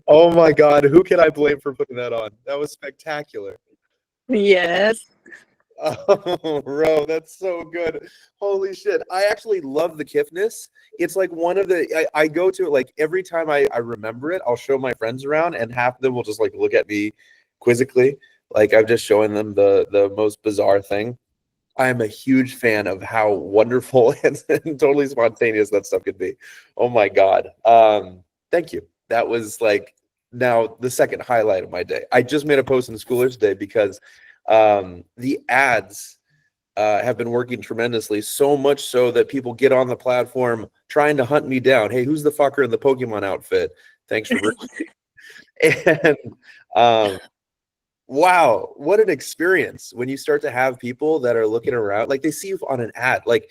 Oh my God, who can I blame for putting that on? That was spectacular. Yes. Oh, bro, that's so good. Holy shit. I actually love the Kifness. It's like one of I go to it like every time I remember it, I'll show my friends around and half of them will just like look at me quizzically. Like I'm just showing them the most bizarre thing. I am a huge fan of how wonderful and totally spontaneous that stuff could be. Oh my God. Thank you. That was like now the second highlight of my day. I just made a post in Schoolers Day because the ads have been working tremendously, so much so that people get on the platform trying to hunt me down. Hey, who's the fucker in the Pokemon outfit? Thanks for and wow, what an experience when you start to have people that are looking around, like they see you on an ad. Like,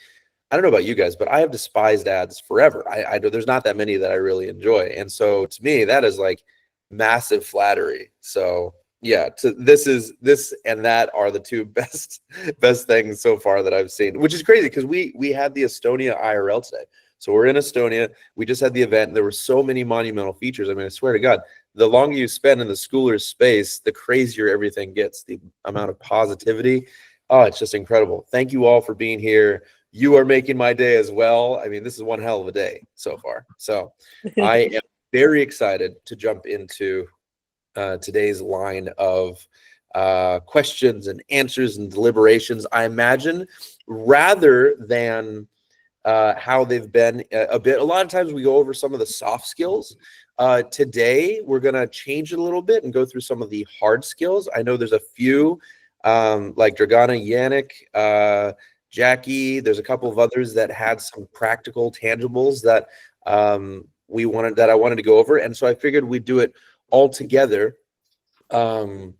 I don't know about you guys, but I have despised ads forever. I there's not that many that I really enjoy. And so to me, that is like massive flattery. So yeah, this and that are the two best things so far that I've seen, which is crazy because we had the Estonia IRL today. So we're in Estonia. We just had the event. There were so many monumental features. I mean, I swear to God, the longer you spend in the Schoolers space, the crazier everything gets, the amount of positivity. Oh, it's just incredible. Thank you all for being here. You are making my day as well. I mean, this is one hell of a day so far. So I am very excited to jump into today's line of questions and answers and deliberations. I imagine rather than how they've been a lot of times we go over some of the soft skills. Today, we're going to change it a little bit and go through some of the hard skills. I know there's a few like Dragana, Yannick, Jackie. There's a couple of others that had some practical tangibles that I wanted to go over. And so I figured we'd do it all together. And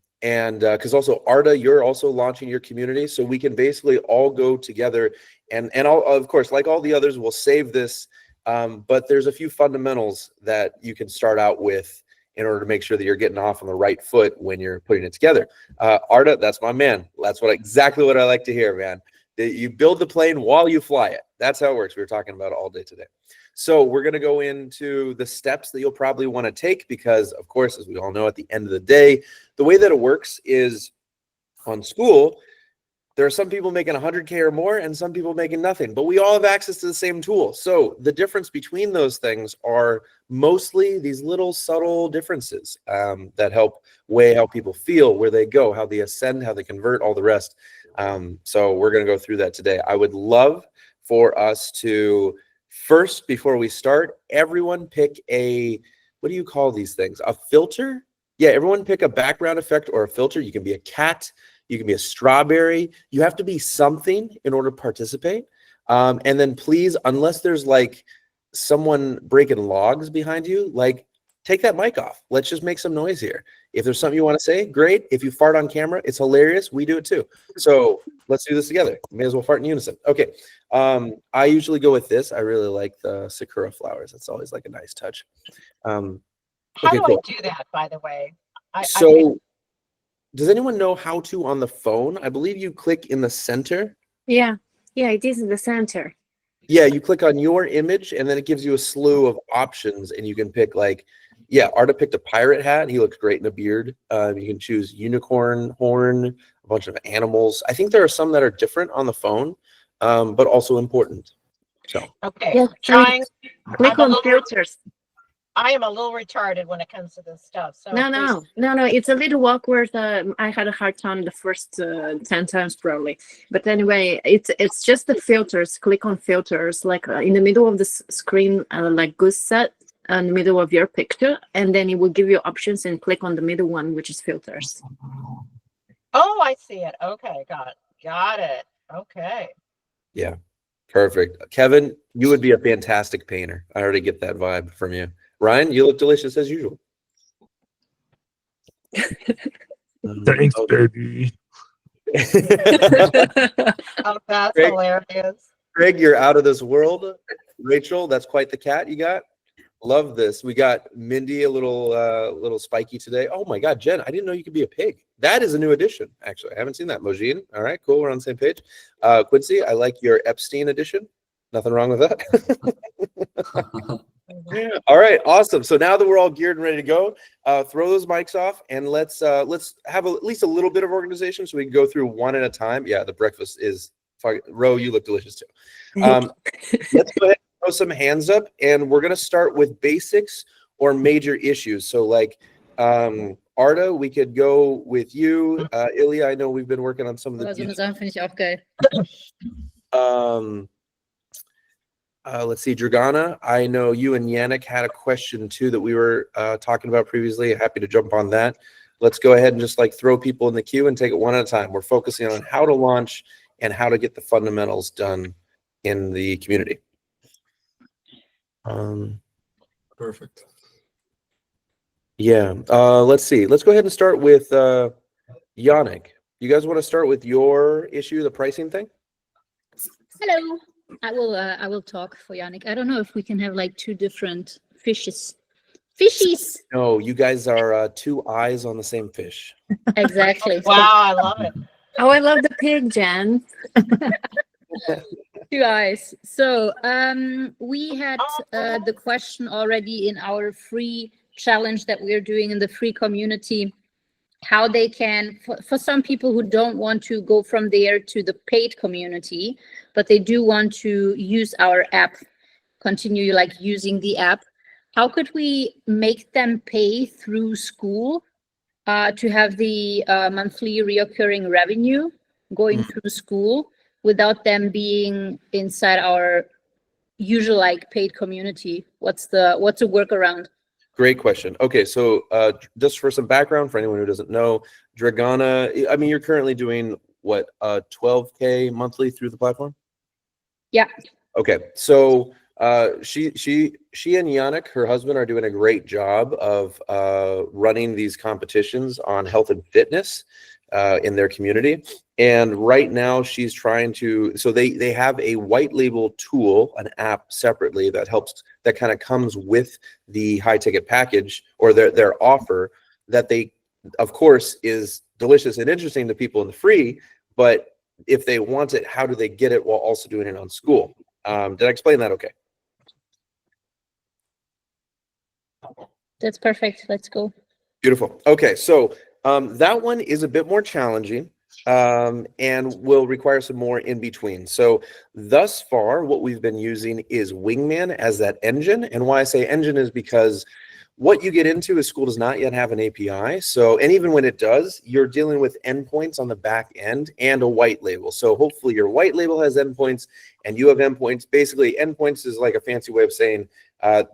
because also Arda, you're also launching your community, so we can basically all go together and I'll, of course, like all the others, we'll save this. But there's a few fundamentals that you can start out with in order to make sure that you're getting off on the right foot when you're putting it together. Arda, that's my man. That's exactly what I like to hear, man. You build the plane while you fly it. That's how it works. We were talking about it all day today. So we're going to go into the steps that you'll probably want to take because, of course, as we all know, at the end of the day, the way that it works is on Skool, there are some people making 100K or more and some people making nothing, but we all have access to the same tool. So the difference between those things are mostly these little subtle differences that help weigh how people feel, where they go, how they ascend, how they convert, all the rest. So we're going to go through that today. I would love for us to first, before we start, everyone pick what do you call these things? A filter? Yeah, everyone pick a background effect or a filter. You can be a cat. You can be a strawberry. You have to be something in order to participate. And then please, unless there's like someone breaking logs behind you, like take that mic off. Let's just make some noise here. If there's something you want to say, great. If you fart on camera, it's hilarious. We do it too. So let's do this together. May as well fart in unison. Okay. I usually go with this. I really like the Sakura flowers. That's always like a nice touch. How do I do that, by the way? Does anyone know how to on the phone? I believe you click in the center. Yeah, it is in the center. Yeah, you click on your image and then it gives you a slew of options and you can pick like, yeah, Arda picked a pirate hat. He looks great in a beard. You can choose unicorn, horn, a bunch of animals. I think there are some that are different on the phone, but also important. So okay, yeah, click on filters. I am a little retarded when it comes to this stuff. So no. It's a little awkward. I had a hard time the first 10 times probably. But anyway, it's just the filters. Click on filters, like in the middle of the screen, like good set in the middle of your picture, and then it will give you options and click on the middle one, which is filters. Oh, I see it. Okay, got it. Okay. Yeah, perfect. Kevin, you would be a fantastic painter. I already get that vibe from you. Ryan, you look delicious as usual. Thanks, baby. Oh, that's hilarious. Greg, you're out of this world. Rachel, that's quite the cat you got. Love this. We got Mindy, a little spiky today. Oh my God, Jen, I didn't know you could be a pig. That is a new addition, actually. I haven't seen that. Mojine, all right, cool. We're on the same page. Quincy, I like your Epstein edition. Nothing wrong with that. Yeah. All right. Awesome. So now that we're all geared and ready to go, throw those mics off and let's have at least a little bit of organization so we can go through one at a time. Yeah, the breakfast is Ro, you look delicious too. Let's go ahead and throw some hands up, and we're gonna start with basics or major issues. So like Arda, we could go with you. Ilya, I know we've been working on some of the Also eine Sache finde ich auch geil. let's see, Dragana, I know you and Yannick had a question too that we were talking about previously. Happy to jump on that. Let's go ahead and just like throw people in the queue and take it one at a time. We're focusing on how to launch and how to get the fundamentals done in the community. Perfect. Yeah, let's see. Let's go ahead and start with Yannick. You guys want to start with your issue, the pricing thing? Hello. I will talk for Yannick. I don't know if we can have like two different fishes. Fishies. No, you guys are two eyes on the same fish. Exactly. Wow, I love it. Oh, I love the pig, Jen. Two eyes. So we had the question already in our free challenge that we're doing in the free community, how they can, for some people who don't want to go from there to the paid community, but they do want to use our app, continue like using the app. How could we make them pay through school to have the monthly reoccurring revenue going through school without them being inside our usual like paid community? What's a workaround? Great question. Okay, so just for some background for anyone who doesn't know, Dragana, I mean, you're currently doing what, 12K monthly through the platform? Yeah. Okay, so she and Yannick, her husband, are doing a great job of running these competitions on health and fitness in their community. And right now she's trying to, so they have a white label tool, an app separately that helps, that kind of comes with the high ticket package or their offer that they, of course, is delicious and interesting to people in the free, but if they want it, how do they get it while also doing it on school? Did I explain that okay? That's perfect. Let's go. Beautiful. Okay, so that one is a bit more challenging and will require some more in between. So thus far, what we've been using is Wingman as that engine. And why I say engine is because what you get into is school does not yet have an API. So, and even when it does, you're dealing with endpoints on the back end and a white label. So hopefully your white label has endpoints and you have endpoints. Basically, endpoints is like a fancy way of saying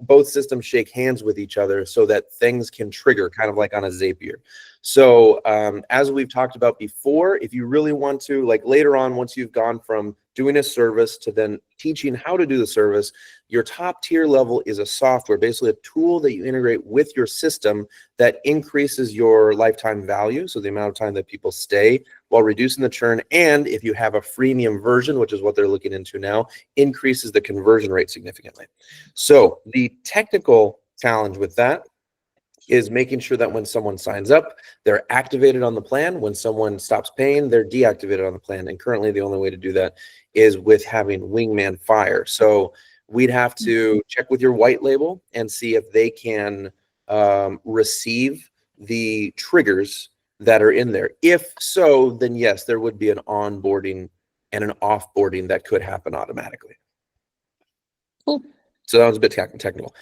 both systems shake hands with each other so that things can trigger, kind of like on a Zapier. So as we've talked about before, if you really want to, like later on, once you've gone from doing a service to then teaching how to do the service, your top tier level is a software, basically a tool that you integrate with your system that increases your lifetime value, so the amount of time that people stay, while reducing the churn. And if you have a freemium version, which is what they're looking into now, increases the conversion rate significantly. So the technical challenge with that is making sure that when someone signs up, they're activated on the plan. When someone stops paying, they're deactivated on the plan. And currently the only way to do that is with having Wingman Fire. So we'd have to check with your white label and see if they can receive the triggers that are in there. If so, then yes, there would be an onboarding and an offboarding that could happen automatically. Cool. So that was a bit technical.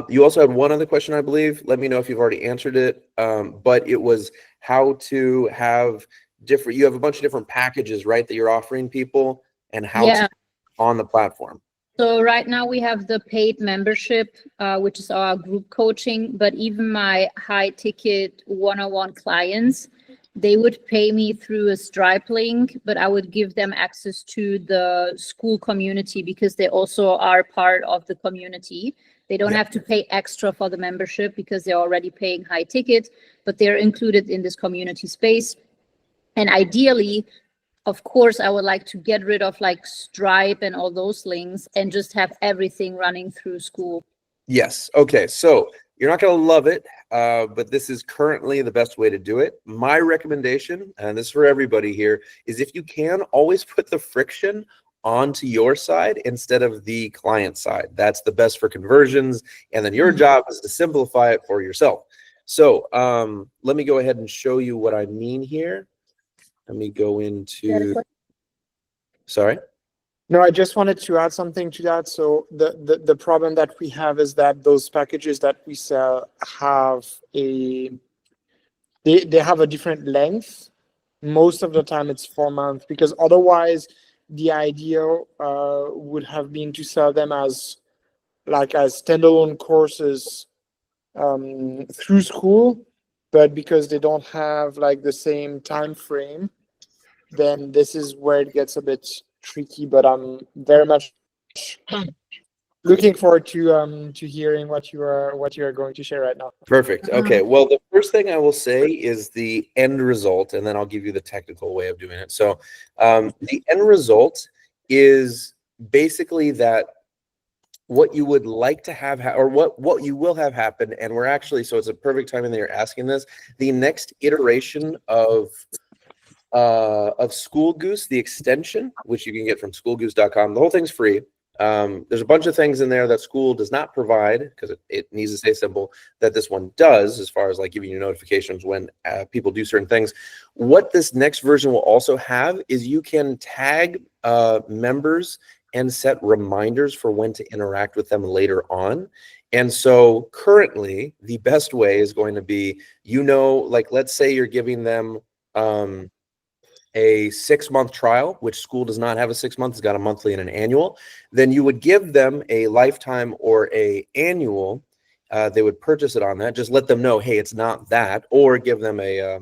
You also had one other question, I believe. Let me know if you've already answered it. But it was how to have different, you have a bunch of different packages, right, that you're offering people and how to on the platform. So right now we have the paid membership, which is our group coaching, but even my high ticket one-on-one clients, they would pay me through a Stripe link, but I would give them access to the school community because they also are part of the community. They don't have to pay extra for the membership because they're already paying high ticket, but they're included in this community space. And ideally, of course, I would like to get rid of like Stripe and all those links and just have everything running through school. Yes. Okay. So you're not going to love it, but this is currently the best way to do it. My recommendation, and this is for everybody here, is if you can, always put the friction onto your side instead of the client side. That's the best for conversions. And then your job is to simplify it for yourself. So let me go ahead and show you what I mean here. Let me go into, sorry. No, I just wanted to add something to that. So the problem that we have is that those packages that we sell have they have a different length. Most of the time it's 4 months, because otherwise the idea would have been to sell them as standalone courses through school, but because they don't have like the same time frame, then this is where it gets a bit tricky. But I'm very much looking forward to hearing what you are going to share right now. Perfect. Okay. Well, the first thing I will say is the end result, and then I'll give you the technical way of doing it. So the end result is basically that what you would like to have, or what you will have happen, and we're actually, so it's a perfect timing that you're asking this, the next iteration of School Goose, the extension, which you can get from schoolgoose.com. The whole thing's free. There's a bunch of things in there that School does not provide, because it needs to stay simple, that this one does, as far as like giving you notifications when people do certain things. What this next version will also have is you can tag members and set reminders for when to interact with them later on. And so currently the best way is going to be, like, let's say you're giving them a 6-month trial, which School does not have a 6 month, it's got a monthly and an annual. Then you would give them a lifetime or a annual. They would purchase it on that. Just let them know, hey, it's not that, or give them a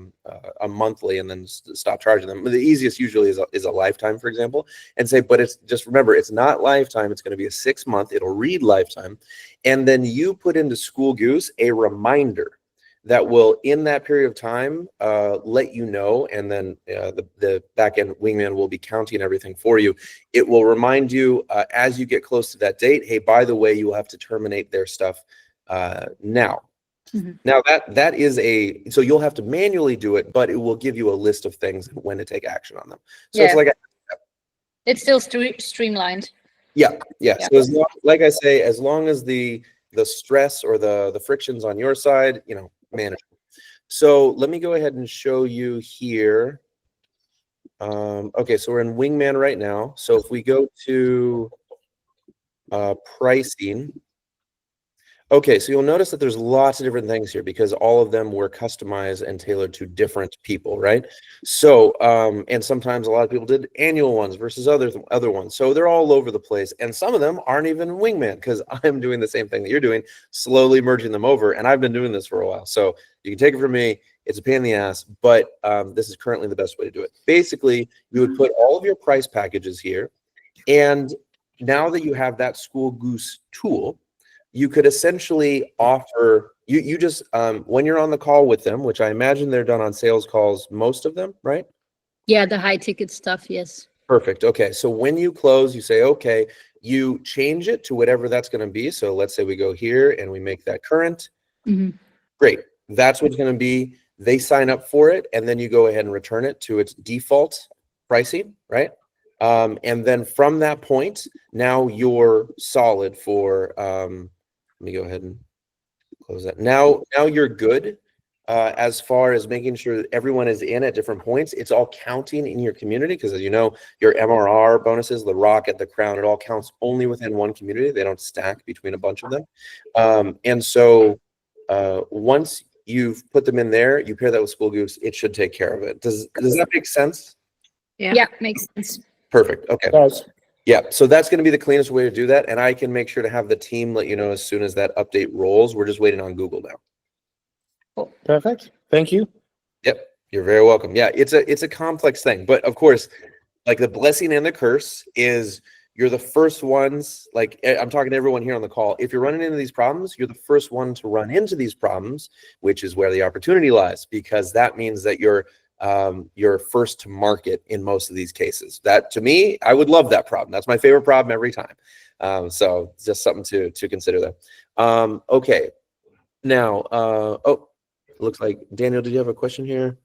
monthly and then stop charging them. The easiest usually is a lifetime, for example, and say, but it's just remember, it's not lifetime. It's going to be a 6 month. It'll read lifetime, and then you put into School Goose a reminder that will, in that period of time, let you know, and then the backend wingman will be counting everything for you. It will remind you as you get close to that date, hey, by the way, you will have to terminate their stuff now. Now that is so you'll have to manually do it, but it will give you a list of things and when to take action on them. So it's like it's still streamlined. Yeah. So as long, like I say, as long as the stress or the frictions on your side, manage. So let me go ahead and show you here. Okay, so we're in Wingman right now. So if we go to pricing, okay, so you'll notice that there's lots of different things here because all of them were customized and tailored to different people, right? So, and sometimes a lot of people did annual ones versus other ones. So they're all over the place. And some of them aren't even Wingman, because I'm doing the same thing that you're doing, slowly merging them over. And I've been doing this for a while. So you can take it from me. It's a pain in the ass, but this is currently the best way to do it. Basically, you would put all of your price packages here. And now that you have that School Goose tool, you could essentially offer, you just, when you're on the call with them, which I imagine they're done on sales calls, most of them, right? Yeah, the high ticket stuff, yes. Perfect. Okay, so when you close, you say, okay, you change it to whatever that's going to be. So let's say we go here and we make that current. Great. That's what's going to be. They sign up for it, and then you go ahead and return it to its default pricing, right? And then from that point, now you're solid for, let me go ahead and close that. Now you're good as far as making sure that everyone is in at different points. It's all counting in your community because, as you know, your MRR bonuses, the rocket, the crown, it all counts only within one community. They don't stack between a bunch of them. And so once you've put them in there, you pair that with School Goose, it should take care of it. Does that make sense? Yeah, makes sense. Perfect. Okay. Yes. Yeah, so that's going to be the cleanest way to do that, and I can make sure to have the team let you know as soon as that update rolls. We're just waiting on Google now. Perfect. Thank you. Yep, you're very welcome. Yeah, it's a complex thing, but of course, like the blessing and the curse is you're the first ones. Like I'm talking to everyone here on the call. If you're running into these problems, you're the first one to run into these problems, which is where the opportunity lies, because that means that you're first to market in most of these cases. That, to me, I would love that problem. That's my favorite problem every time. So it's just something to consider there. Okay. Now, oh, looks like Daniel, did you have a question here?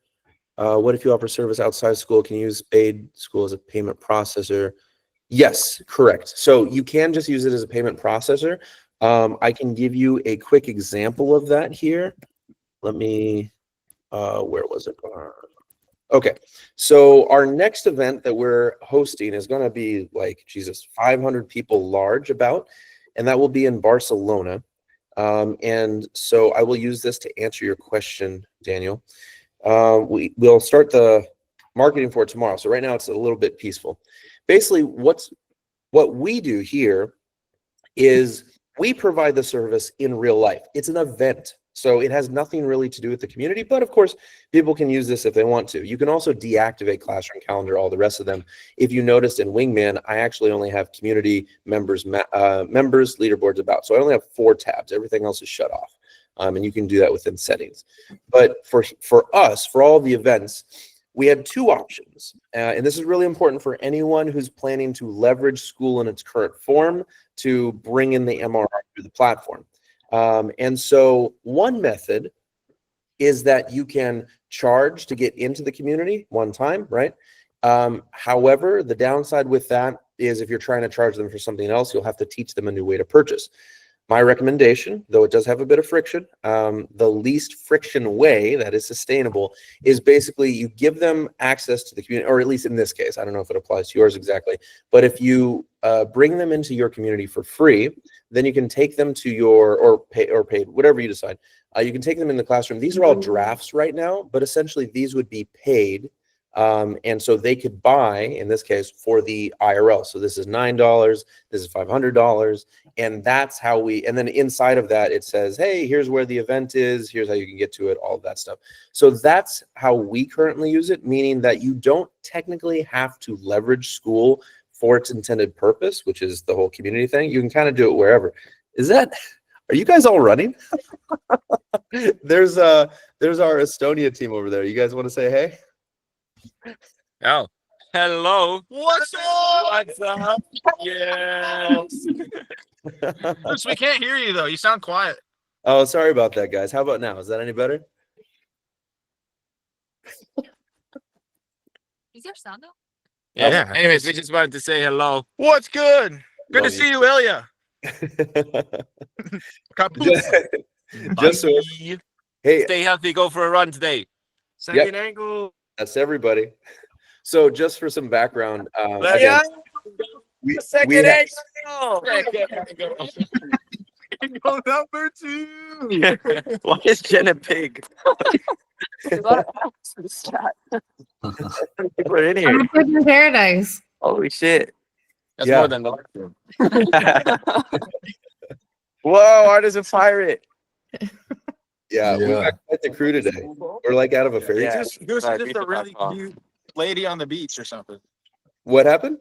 What if you offer service outside school? Can you use paid school as a payment processor? Yes, correct. So you can just use it as a payment processor. I can give you a quick example of that here. Let me, where was it? Okay, so our next event that we're hosting is going to be like, Jesus, 500 people large about, and that will be in Barcelona. And so I will use this to answer your question, Daniel. We'll start the marketing for it tomorrow. So right now it's a little bit peaceful. Basically, what we do here is we provide the service in real life. It's an event. So it has nothing really to do with the community, but of course, people can use this if they want to. You can also deactivate Classroom Calendar, all the rest of them. If you noticed in Wingman, I actually only have community members, leaderboards about. So I only have 4 tabs. Everything else is shut off. And you can do that within settings. But for us, for all the events, we had 2 options. And this is really important for anyone who's planning to leverage school in its current form to bring in the MRR through the platform. And so one method is that you can charge to get into the community one time, right? However, the downside with that is if you're trying to charge them for something else, you'll have to teach them a new way to purchase. My recommendation, though it does have a bit of friction, the least friction way that is sustainable is basically you give them access to the community, or at least in this case, I don't know if it applies to yours exactly, but if you bring them into your community for free, then you can take them to your, or paid, whatever you decide. You can take them in the classroom. These are all drafts right now, but essentially these would be paid. And so they could buy, in this case, for the IRL. So this is $9, this is $500. And that's how and then inside of that, it says, hey, here's where the event is. Here's how you can get to it, all of that stuff. So that's how we currently use it, meaning that you don't technically have to leverage school for its intended purpose, which is the whole community thing. You can kind of do it wherever. Are you guys all running? There's our Estonia team over there. You guys want to say hey? Oh, hello. What's up? What's up? Yes. Bruce, we can't hear you though. You sound quiet. Oh, sorry about that, guys. How about now? Is that any better? Is your sound though? Yeah. Anyways, we just wanted to say hello. What's good? Good Love to see you, Ilya. Just so, hey, Stay healthy. Go for a run today. Second angle. that's everybody. So just for some background, Let's again, we had- Angle number 2. Why is Jen a pig? We're in here. I'm in paradise. Holy shit. That's Yeah. more than the last room. Whoa, why does it fire it? yeah, we Yeah. got quite the crew today. We're like out of a fairy tale. You're Sorry, just beat a the really fuck off. cute lady on the beach or something. What happened?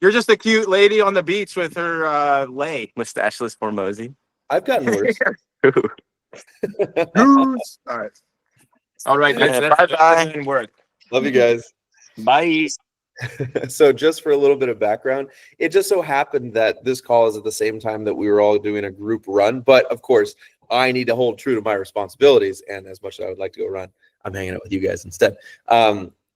You're just a cute lady on the beach with her lay. Mustacheless Formosi. I've gotten worse. All right. All right, Bye-bye. Work. Love you guys. Bye. So just for a little bit of background, it just so happened that this call is at the same time that we were all doing a group run. But of course, I need to hold true to my responsibilities. And as much as I would like to go run, I'm hanging out with you guys instead.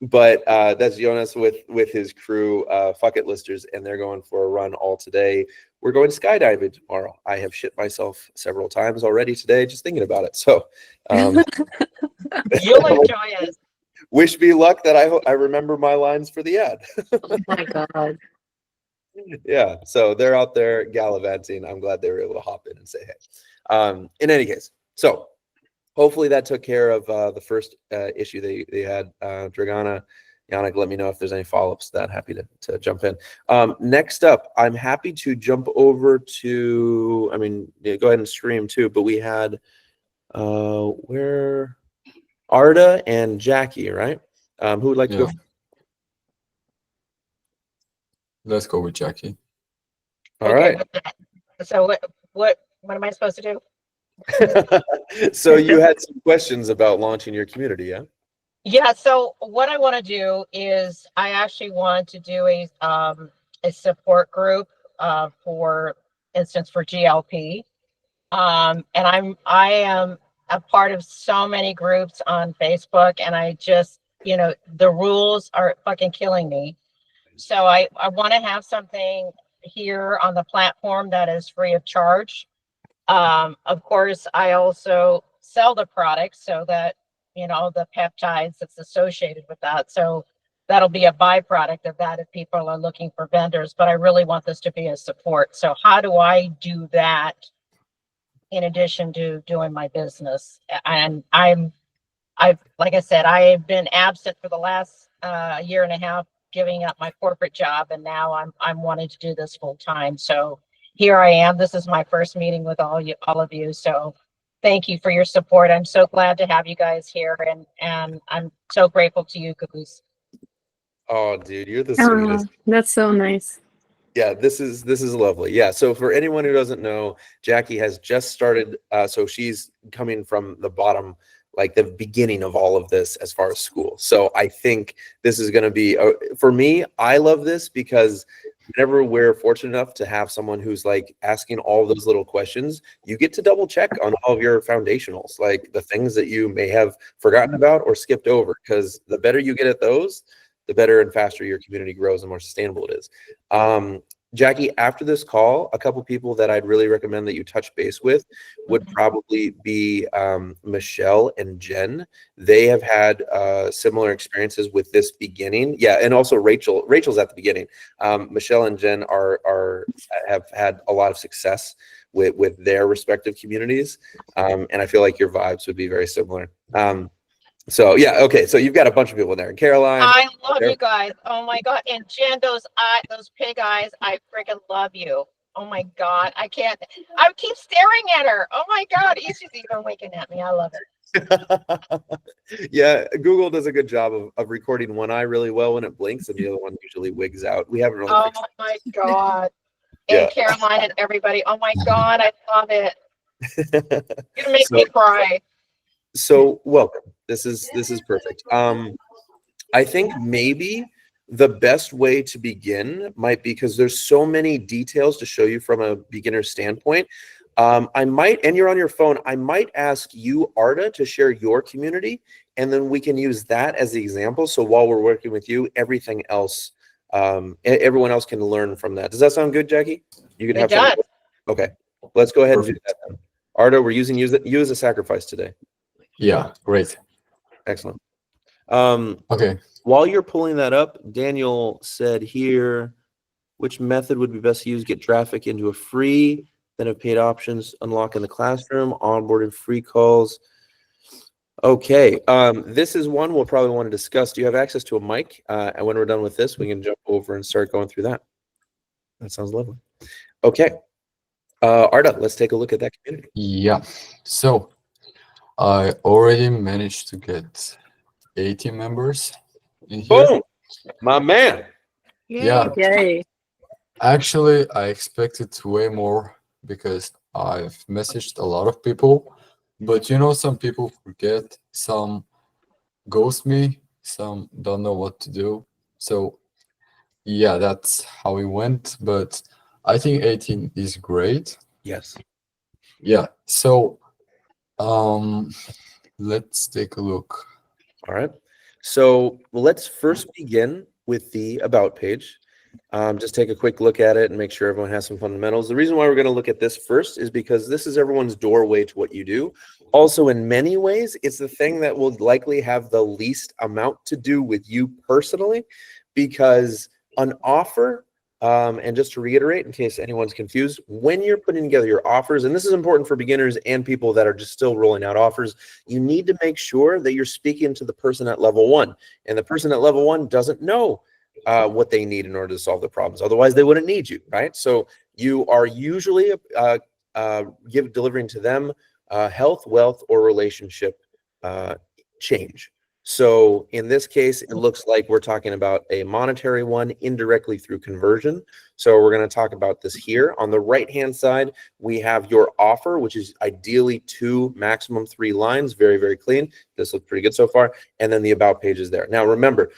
But that's Jonas with his crew, Fuck It Listers, and they're going for a run all today. We're going skydiving tomorrow. I have shit myself several times already today just thinking about it. So You'll enjoy it. wish me luck that I remember my lines for the ad. Oh my God. Yeah, so they're out there gallivanting. I'm glad they were able to hop in and say hey. In any case, so hopefully that took care of the first issue they had. Dragana, Yannick, let me know if there's any follow-ups to that. Happy to jump in. Next up, I'm happy to jump over to, go ahead and stream too, but we had, where, Arda and Jackie, right? Who would like to go? Let's go with Jackie. All right. So what am I supposed to do? So you had some questions about launching your community, yeah? Yeah, so what I want to do is I actually want to do a support group for instance for GLP. And I am a part of so many groups on Facebook, and I just, the rules are fucking killing me. So I want to have something here on the platform that is free of charge. Of course, I also sell the product so that, you know, the peptides that's associated with that. So that'll be a byproduct of that if people are looking for vendors, but I really want this to be a support. So how do I do that in addition to doing my business? And like I said, I've been absent for the last year and a half, giving up my corporate job, and now I'm wanting to do this full time. So here I am. This is my first meeting with all of you. So thank you for your support. I'm so glad to have you guys here, and I'm so grateful to you, Goose. Oh, dude, you're the Oh, sweetest. that's so nice. Yeah, this is lovely. Yeah, so for anyone who doesn't know, Jackie has just started. So she's coming from the bottom, like the beginning of all of this as far as school. So I think this is going to be, for me, I love this because whenever we're fortunate enough to have someone who's like asking all those little questions, you get to double check on all of your foundationals, like the things that you may have forgotten about or skipped over, because the better you get at those, the better and faster your community grows and more sustainable it is. Jackie, after this call, a couple people that I'd really recommend that you touch base with would probably be Michelle and Jen. They have had similar experiences with this beginning. Yeah, and also Rachel. Rachel's at the beginning. Michelle and Jen have had a lot of success with their respective communities, and I feel like your vibes would be very similar. So yeah, okay. So you've got a bunch of people in there. Caroline. I love you guys. Oh my God. And Jen, those pig eyes, I freaking love you. Oh my God. I keep staring at her. Oh my God. She's even winking at me. I love it. Yeah, Google does a good job of recording one eye really well when it blinks, and the other one usually wigs out. We haven't really Oh fixed my God. And Yeah. Caroline and everybody. Oh my God. I love it. it. You make me cry. So welcome. This is perfect. I think maybe the best way to begin might be, because there's so many details to show you from a beginner standpoint. I might, and you're on your phone, I might ask you, Arda, to share your community, and then we can use that as the example. So while we're working with you, everything else, everyone else can learn from that. Does that sound good, Jackie? You can have fun. Okay, let's go ahead and do that then. Arda, we're using you as a sacrifice today. Yeah, great. Excellent. Okay. While you're pulling that up, Daniel said here, which method would be best to use? Get traffic into a free, then have paid options, unlock in the classroom, onboarded free calls. Okay, this is one we'll probably want to discuss. Do you have access to a mic? And when we're done with this, we can jump over and start going through that. That sounds lovely. Okay, Arda, let's take a look at that community. Yeah. So I already managed to get 80 members in here. Boom, my man. Yeah. Yay. Actually, I expected way more because I've messaged a lot of people, but you know, some people forget, some ghost me, some don't know what to do. So yeah, that's how it went. But I think 18 is great. Yes. Yeah. So let's take a look. All right. So let's first begin with the About page. Just take a quick look at it and make sure everyone has some fundamentals. The reason why we're going to look at this first is because this is everyone's doorway to what you do. Also, in many ways, it's the thing that will likely have the least amount to do with you personally, because an offer, and just to reiterate, in case anyone's confused, when you're putting together your offers, and this is important for beginners and people that are just still rolling out offers, you need to make sure that you're speaking to the person at level 1. And the person at level 1 doesn't know what they need in order to solve the problems. Otherwise, they wouldn't need you, right? So you are usually delivering to them health, wealth, or relationship change. So in this case, it looks like we're talking about a monetary one indirectly through conversion. So we're going to talk about this here. On the right-hand side, we have your offer, which is ideally 2, maximum 3 lines. Very, very clean. This looks pretty good so far. And then the About page is there. Now, remember,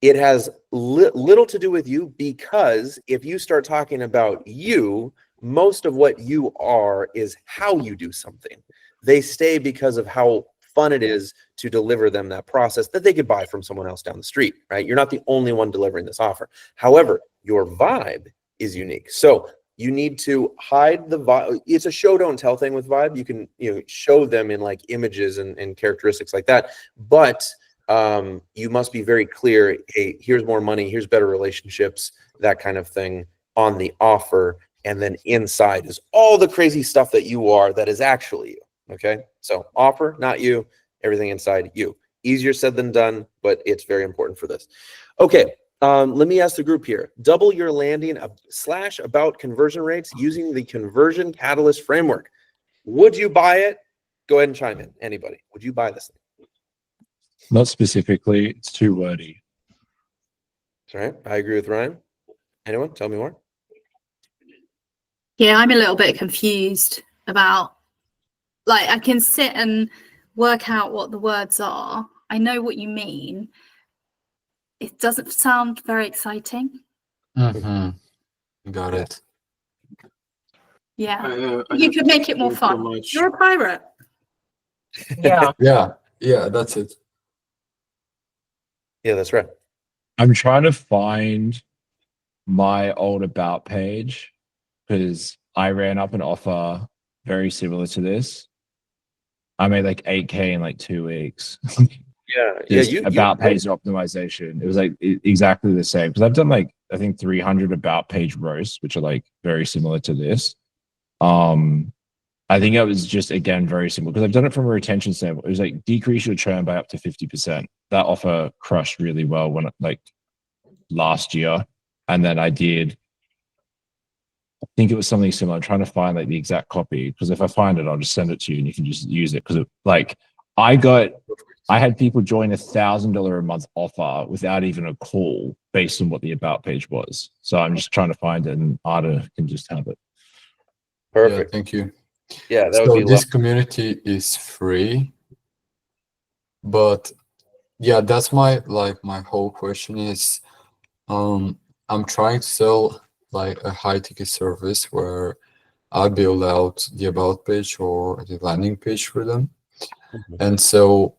it has little to do with you, because if you start talking about you, most of what you are is how you do something. They stay because of how fun it is to deliver them that process that they could buy from someone else down the street, right? You're not the only one delivering this offer. However, your vibe is unique. So you need to hide the vibe. It's a show don't tell thing with vibe. You can, show them in like images and characteristics like that. But you must be very clear, hey, here's more money, here's better relationships, that kind of thing on the offer. And then inside is all the crazy stuff that you are that is actually you. Okay. So offer, not you, everything inside you. Easier said than done, but it's very important for this. Okay. Let me ask the group here. Double your landing / about conversion rates using the Conversion Catalyst framework. Would you buy it? Go ahead and chime in. Anybody, would you buy this thing? Not specifically. It's too wordy. That's right. I agree with Ryan. Anyone? Tell me more. Yeah, I'm a little bit confused about, like, I can sit and work out what the words are. I know what you mean. It doesn't sound very exciting. Mm-hmm. Got it. Yeah. You could make it more fun. You're a pirate. Yeah. Yeah, that's it. Yeah, that's right. I'm trying to find my old about page because I ran up an offer very similar to this. I made like 8K in like 2 weeks. Yeah, Just about page optimization. It was like exactly the same because I've done like I think 300 about page roasts, which are like very similar to this. I think it was just again very simple because I've done it from a retention standpoint. It was like decrease your churn by up to 50%. That offer crushed really well when like last year, and then I think it was something similar. I'm trying to find like the exact copy because if I find it, I'll just send it to you and you can just use it because like I had people join $1,000 a month offer without even a call based on what the about page was. So I'm just trying to find it and Arda can just have it. Perfect. Yeah, thank you. Yeah, that So would be this community is free, but yeah, that's my whole question is, I'm trying to sell like a high ticket service where I'll build out the about page or the landing page for them. And so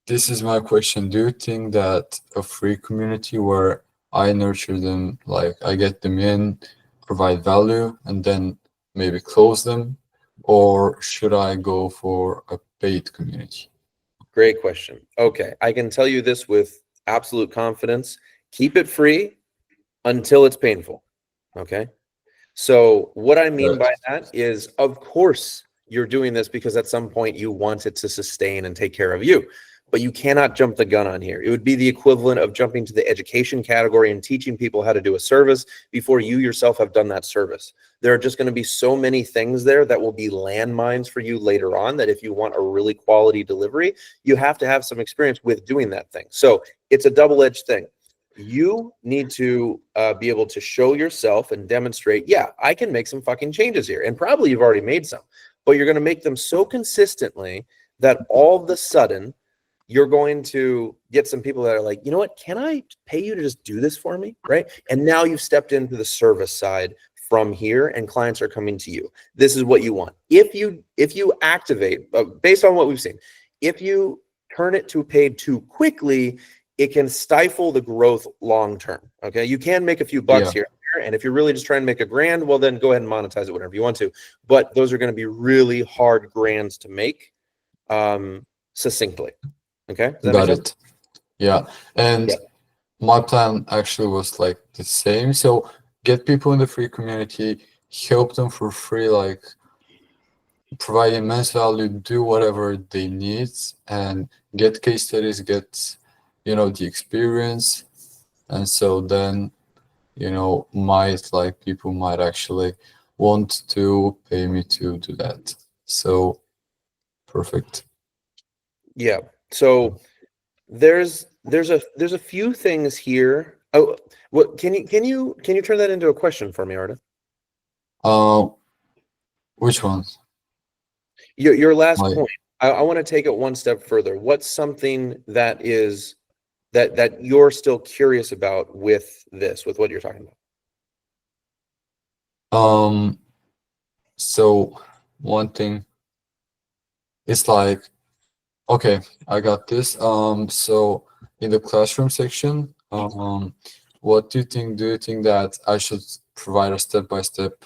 this is my question. Do you think that a free community where I nurture them, like I get them in, provide value, and then maybe close them, or should I go for a paid community? Great question. Okay, I can tell you this with absolute confidence. Keep it free until it's painful. Okay. So what I mean by that is, of course, you're doing this because at some point you want it to sustain and take care of you. But you cannot jump the gun on here. It would be the equivalent of jumping to the education category and teaching people how to do a service before you yourself have done that service. There are just going to be so many things there that will be landmines for you later on that if you want a really quality delivery, you have to have some experience with doing that thing. So it's a double-edged thing. You need to be able to show yourself and demonstrate, yeah, I can make some fucking changes here. And probably you've already made some, but you're going to make them so consistently that all of a sudden, you're going to get some people that are like, you know what, can I pay you to just do this for me, right? And now you've stepped into the service side from here and clients are coming to you. This is what you want. If you activate, based on what we've seen, if you turn it to paid too quickly, it can stifle the growth long-term, okay? You can make a few bucks here and there, and if you're really just trying to make $1,000, well, then go ahead and monetize it whatever you want to. But those are gonna be really hard grands to make succinctly. Okay. Got it. Yeah. And my plan actually was like the same. So get people in the free community, help them for free, like provide immense value, do whatever they need, and get case studies, get, the experience. And so then, people might actually want to pay me to do that. So perfect. Yeah. So there's a few things here. Oh, what can you turn that into a question for me, Arda? Which ones? Your last point. I want to take it one step further. What's something that is that you're still curious about with what you're talking about? So one thing it's like, okay, I got this. So in the classroom section, what do you think? Do you think that I should provide a step-by-step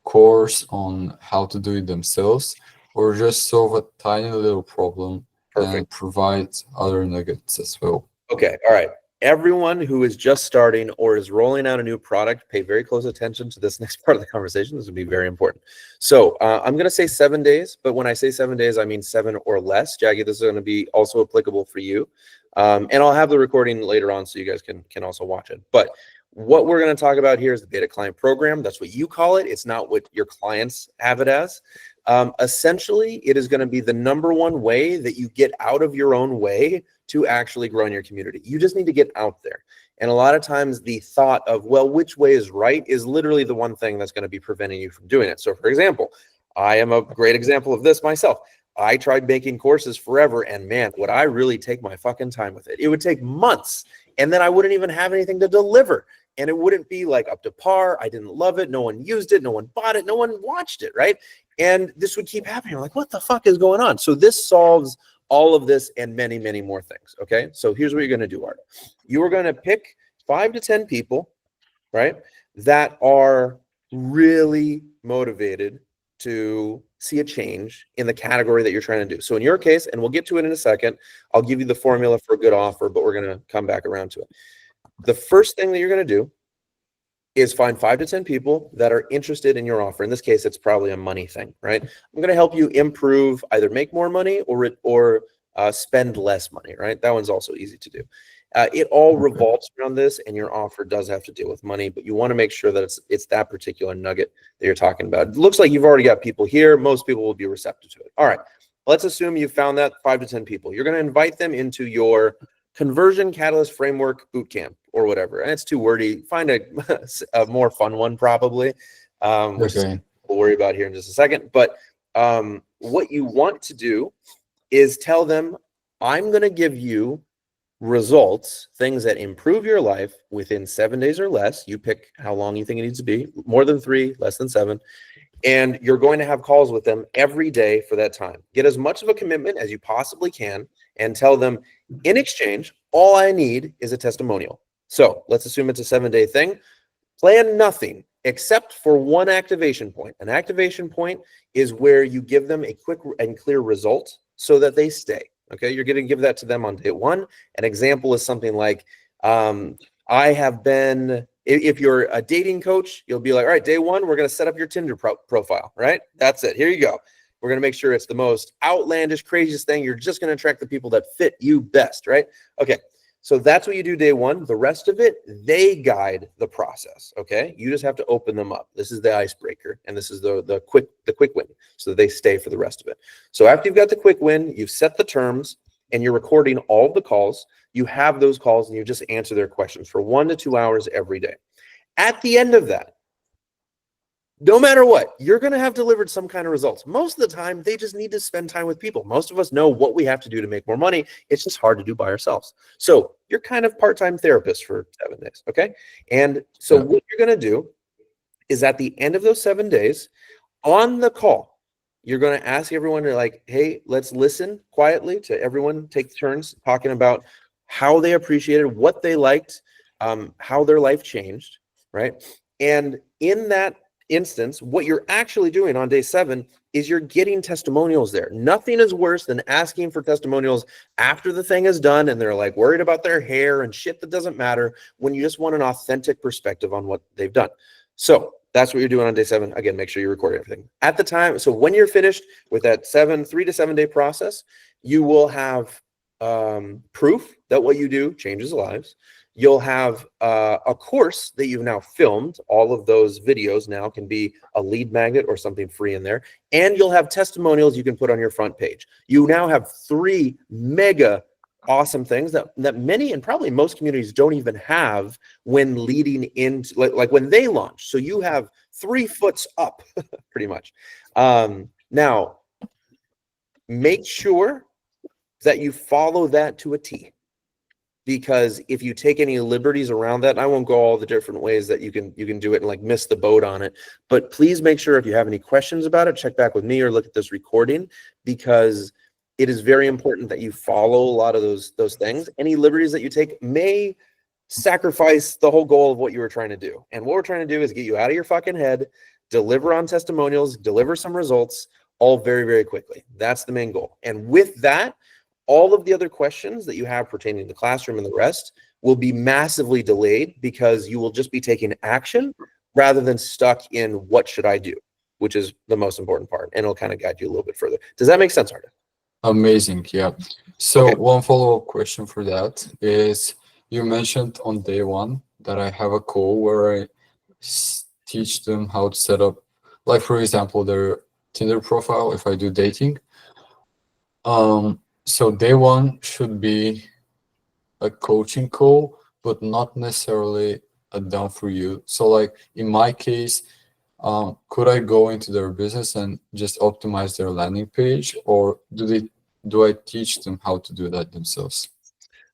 course on how to do it themselves, or just solve a tiny little problem and Perfect. provide other nuggets as well? Okay. All right. Everyone who is just starting or is rolling out a new product, pay very close attention to this next part of the conversation. This will be very important. So I'm going to say 7 days, but when I say 7 days, I mean 7 or less. Jackie, this is going to be also applicable for you. And I'll have the recording later on so you guys can also watch it. But what we're going to talk about here is the beta client program. That's what you call it. It's not what your clients have it as. Essentially, it is going to be the #1 way that you get out of your own way to actually grow in your community. You just need to get out there. And a lot of times the thought of, well, which way is right is literally the one thing that's going to be preventing you from doing it. So for example, I am a great example of this myself. I tried making courses forever, and man, would I really take my fucking time with it. It would take months, and then I wouldn't even have anything to deliver. And it wouldn't be like up to par. I didn't love it. No one used it. No one bought it. No one watched it, right? And this would keep happening. I'm like, what the fuck is going on? So this solves all of this and many, many more things, okay? So here's what you're going to do, Art. You are going to pick 5 to 10 people, right, that are really motivated to see a change in the category that you're trying to do. So in your case, and we'll get to it in a second, I'll give you the formula for a good offer, but we're going to come back around to it. The first thing that you're going to do is find 5 to 10 people that are interested in your offer. In this case, it's probably a money thing, right? I'm going to help you improve, either make more money or spend less money, right? That one's also easy to do. It all revolves around this, and your offer does have to deal with money, but you want to make sure that it's that particular nugget that you're talking about. It looks like you've already got people here. Most people will be receptive to it. All right, let's assume you found that 5 to 10 people. You're going to invite them into your Conversion Catalyst Framework Bootcamp or whatever. And it's too wordy. Find a more fun one probably, which we'll worry about here in just a second. But what you want to do is tell them, I'm going to give you results, things that improve your life within 7 days or less. You pick how long you think it needs to be, more than 3, less than 7. And you're going to have calls with them every day for that time. Get as much of a commitment as you possibly can and tell them, in exchange, all I need is a testimonial. So let's assume it's a 7-day thing. Plan nothing except for one activation point. An activation point is where you give them a quick and clear result so that they stay. Okay, you're going to give that to them on day 1. An example is something like, I have been, if you're a dating coach, you'll be like, all right, day 1, we're going to set up your Tinder profile, right? That's it. Here you go. We're going to make sure it's the most outlandish, craziest thing. You're just going to attract the people that fit you best, right? Okay, so that's what you do day 1. The rest of it, they guide the process, okay? You just have to open them up. This is the icebreaker, and this is the quick win, so that they stay for the rest of it. So after you've got the quick win, you've set the terms, and you're recording all of the calls. You have those calls, and you just answer their questions for 1 to 2 hours every day. At the end of that, no matter what, you're going to have delivered some kind of results. Most of the time, they just need to spend time with people. Most of us know what we have to do to make more money. It's just hard to do by ourselves. So you're kind of part-time therapist for 7 days, okay? And so what you're going to do is at the end of those 7 days, on the call, you're going to ask everyone to like, hey, let's listen quietly to everyone take turns talking about how they appreciated, what they liked, how their life changed, right? And in that instance, what you're actually doing on day 7 is you're getting testimonials there. Nothing is worse than asking for testimonials after the thing is done and they're like worried about their hair and shit that doesn't matter, when you just want an authentic perspective on what they've done. So that's what you're doing on day 7. Again, make sure you record everything at the time. So when you're finished with that 3 to 7 day process, you will have proof that what you do changes lives. You'll have a course that you've now filmed. All of those videos now can be a lead magnet or something free in there. And you'll have testimonials you can put on your front page. You now have 3 mega awesome things that many and probably most communities don't even have when leading into, like when they launch. So you have 3 foots up, pretty much. Now, make sure that you follow that to a T. Because if you take any liberties around that, and I won't go all the different ways that you can do it and like miss the boat on it, but please make sure if you have any questions about it, check back with me or look at this recording, because it is very important that you follow a lot of those things. Any liberties that you take may sacrifice the whole goal of what you were trying to do. And what we're trying to do is get you out of your fucking head, deliver on testimonials, deliver some results, all very, very quickly. That's the main goal. And with that, all of the other questions that you have pertaining to the classroom and the rest will be massively delayed, because you will just be taking action rather than stuck in what should I do, which is the most important part. And it'll kind of guide you a little bit further. Does that make sense, Arda? Amazing. Yeah. So Okay. one follow-up question for that is, you mentioned on day one that I have a call where I teach them how to set up, like, for example, their Tinder profile if I do dating. So day one should be a coaching call, but not necessarily a done for you. So like in my case, could I go into their business and just optimize their landing page, or do I teach them how to do that themselves?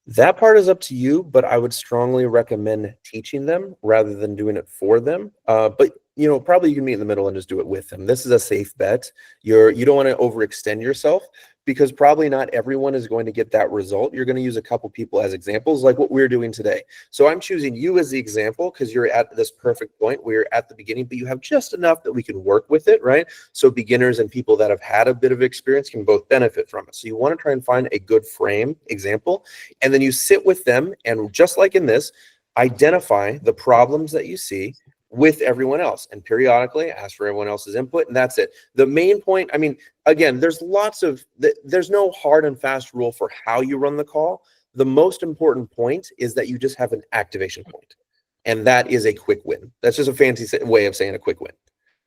That part is up to you, but I would strongly recommend teaching them rather than doing it for them. But you know, probably you can meet in the middle and just do it with them. This is a safe bet. You don't want to overextend yourself, because probably not everyone is going to get that result. You're going to use a couple people as examples, like what we're doing today. So I'm choosing you as the example because you're at this perfect point. We're at the beginning, but you have just enough that we can work with it, right? So beginners and people that have had a bit of experience can both benefit from it. So you want to try and find a good frame example, and then you sit with them, and just like in this, identify the problems that you see with everyone else, and periodically ask for everyone else's input, and that's it. The main point, I mean, again, there's no hard and fast rule for how you run the call. The most important point is that you just have an activation point, and that is a quick win. That's just a fancy way of saying a quick win.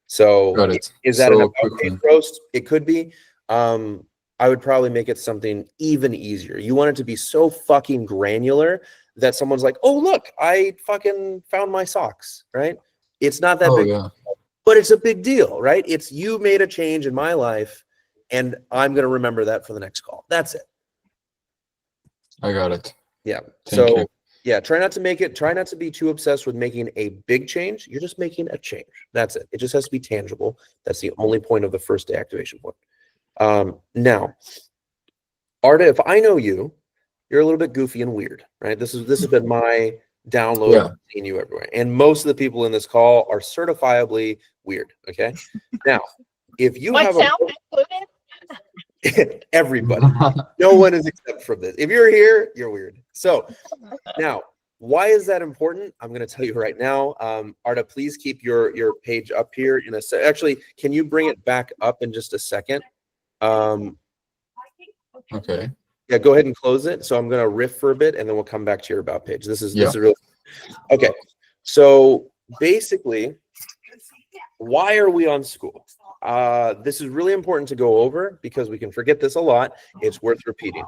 So Got it. is that So an quick about-face win. roast? It could be. I would probably make it something even easier. You want it to be so fucking granular that someone's like, oh, look, I fucking found my socks, right? It's not that Oh big, yeah. but it's a big deal, right? It's, you made a change in my life, and I'm going to remember that for the next call. That's it. I got it. Yeah. Thank So you. yeah, try not to be too obsessed with making a big change. You're just making a change. That's it. It just has to be tangible. That's the only point of the first day activation point. Now, Arda, if I know you, you're a little bit goofy and weird, right? This has been my download. Yeah. Of seeing you everywhere, and most of the people in this call are certifiably weird. Okay. Now, if you My have sound included? everybody, no one is exempt from this. If you're here, you're weird. So now, why is that important? I'm going to tell you right now. Arda, please keep your page up here in a sec. Actually, can you bring it back up in just a second? Okay. Yeah, go ahead and close it. So I'm going to riff for a bit, and then we'll come back to your about page. This is Yeah. really okay. So basically, why are we on school? This is really important to go over because we can forget this a lot. It's worth repeating.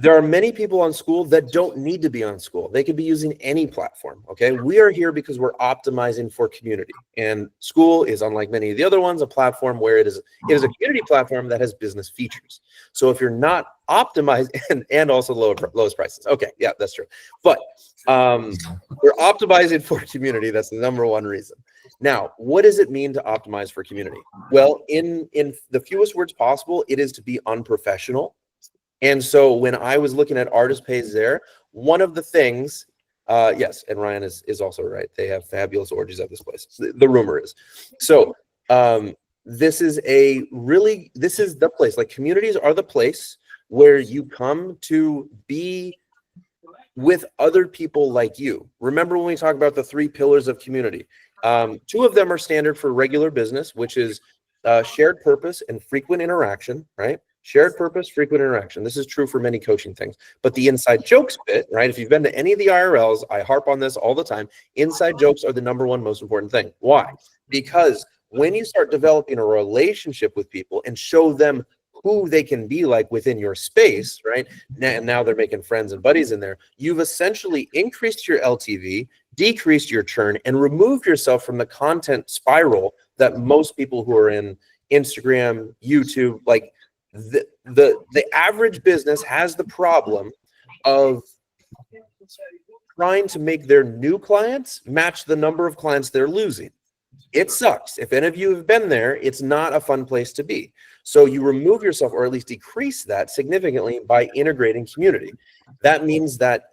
There are many people on school that don't need to be on school. They could be using any platform, okay? We are here because we're optimizing for community. And school is, unlike many of the other ones, a platform where it is a community platform that has business features. So if you're not optimized, and also lowest prices. Okay, yeah, that's true. But we're optimizing for community. That's the number one reason. Now, what does it mean to optimize for community? Well, in the fewest words possible, it is to be unprofessional. And so when I was looking at artist pays there, one of the things, yes, and Ryan is also right. They have fabulous orgies at this place. The rumor is. So this is the place. Like, communities are the place where you come to be with other people like you. Remember when we talk about the 3 pillars of community? 2 of them are standard for regular business, which is shared purpose and frequent interaction, right? Shared purpose, frequent interaction. This is true for many coaching things. But the inside jokes bit, right? If you've been to any of the IRLs, I harp on this all the time. Inside jokes are the number one most important thing. Why? Because when you start developing a relationship with people and show them who they can be like within your space, right? Now they're making friends and buddies in there. You've essentially increased your LTV, decreased your churn, and removed yourself from the content spiral that most people who are in Instagram, YouTube, like, the average business has the problem of trying to make their new clients match the number of clients they're losing. It sucks. If any of you have been there, it's not a fun place to be. So you remove yourself, or at least decrease that significantly by integrating community. That means that,